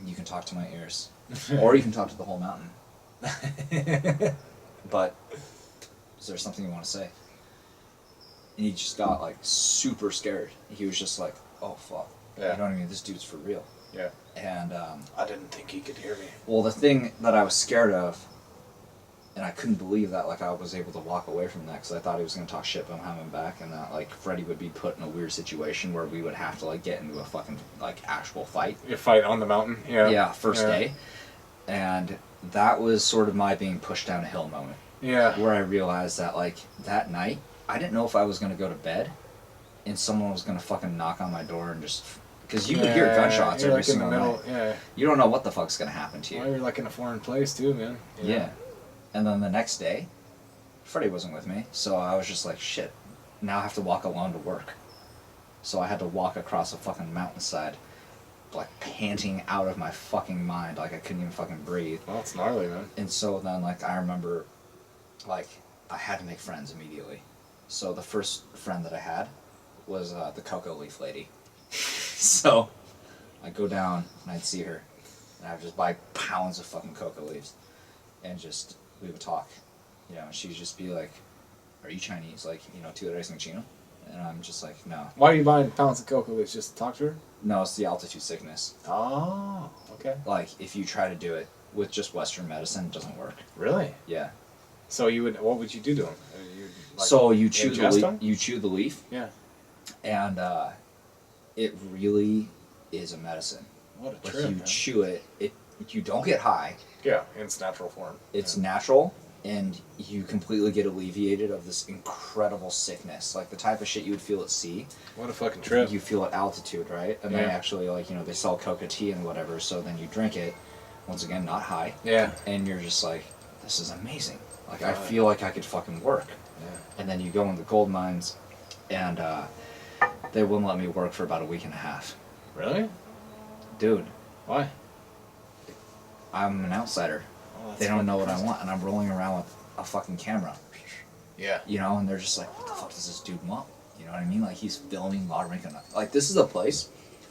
you can talk to my ears, or you can talk to the whole mountain. But is there something you want to say? And he just got like super scared. He was just like, "Oh fuck," Yeah. you know what I mean? This dude's for real. Yeah. And I didn't think he could hear me. well, the thing that I was scared of, and I couldn't believe that like I was able to walk away from that because I thought he was gonna talk shit behind my back, and that like Freddie would be put in a weird situation where we would have to like get into a fucking like actual fight. You fight on the mountain? Yeah. Yeah, first Yeah. day. And that was sort of my being pushed down a hill moment. Yeah. Where I realized that like that night, I didn't know if I was gonna go to bed, and someone was gonna fucking knock on my door and just because you could hear gunshots you're every like in the single middle. night. Yeah. You don't know what the fuck's gonna happen to you. Well, you're like in a foreign place too, man. You know? Yeah. And then the next day, Freddie wasn't with me, so I was just like, shit, now I have to walk alone to work. So I had to walk across a fucking mountainside, like panting out of my fucking mind, like I couldn't even fucking breathe. Well, it's gnarly, man. And so then, like, I remember, like, I had to make friends immediately. So the first friend that I had was the cocoa leaf lady. So I'd go down and I'd see her, and I would just buy pounds of fucking cocoa leaves, and just, we would talk. You know, and she'd just be like, "Are you Chinese? Like, you know, tú eres chino?" And I'm just like, "No." Why are you buying pounds of cocoa leaves? Just to talk to her? No, it's the altitude sickness. Oh, okay. Like, if you try to do it with just Western medicine, it doesn't work. Really? Yeah. So what would you do to him? So you chew the ingest leaf. them? You chew the leaf, Yeah. and it really is a medicine. What a Like trip, you man. chew it, you don't get high. Yeah, in its natural form. It's Yeah. natural, and you completely get alleviated of this incredible sickness, like the type of shit you would feel at sea. What a fucking trip. You feel at altitude, right? And they Yeah. actually, like, you know, they sell coca tea and whatever. So then you drink it. Once again, not high. Yeah. And you're just like, this is amazing. Like, I God. feel like I could fucking work. Yeah. And then you go in the gold mines, and they wouldn't let me work for about a week and a half. Really? Dude, Why? I'm an outsider. Oh, that's They don't know what I crazy. want, and I'm rolling around with a fucking camera. Yeah. You know, and they're just like, what the fuck does this dude want? You know what I mean? Like, he's filming lottery. Like, this is a place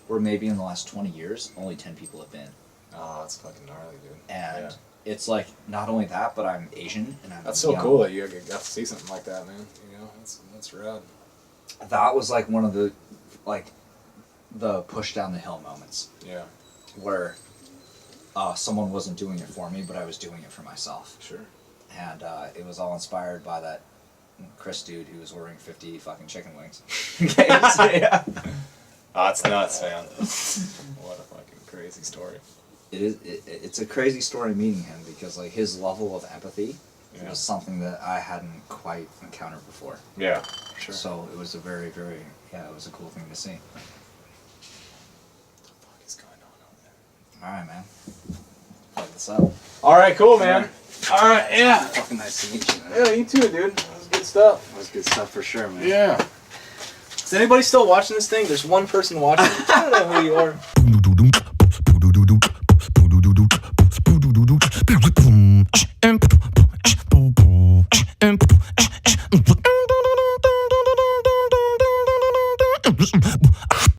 where maybe in the last 20 years, only 10 people have been. Oh, that's fucking gnarly, dude. And Yeah. it's like, not only that, but I'm Asian, and I'm That's so young. cool that you got to see something like that, man. You know, that's rad. That was like one of the, like, the push down the hill moments. Yeah. Where someone wasn't doing it for me, but I was doing it for myself. Sure. And it was all inspired by that Chris dude who was ordering 50 fucking chicken wings. Yeah. Oh, it's nuts, man. What a fucking crazy story. It's a crazy story meeting him because like his level of empathy It was something that I hadn't quite encountered before. Yeah, sure. So it was a very, very, it was a cool thing to see. What the fuck is going on over there? All right, man. Fuck this up. All right, cool, man. All right, yeah. Fucking nice to meet you, man. Yeah, you too, dude. That was good stuff. That was good stuff for sure, man. Yeah. Is anybody still watching this thing? There's one person watching. I don't know who you are.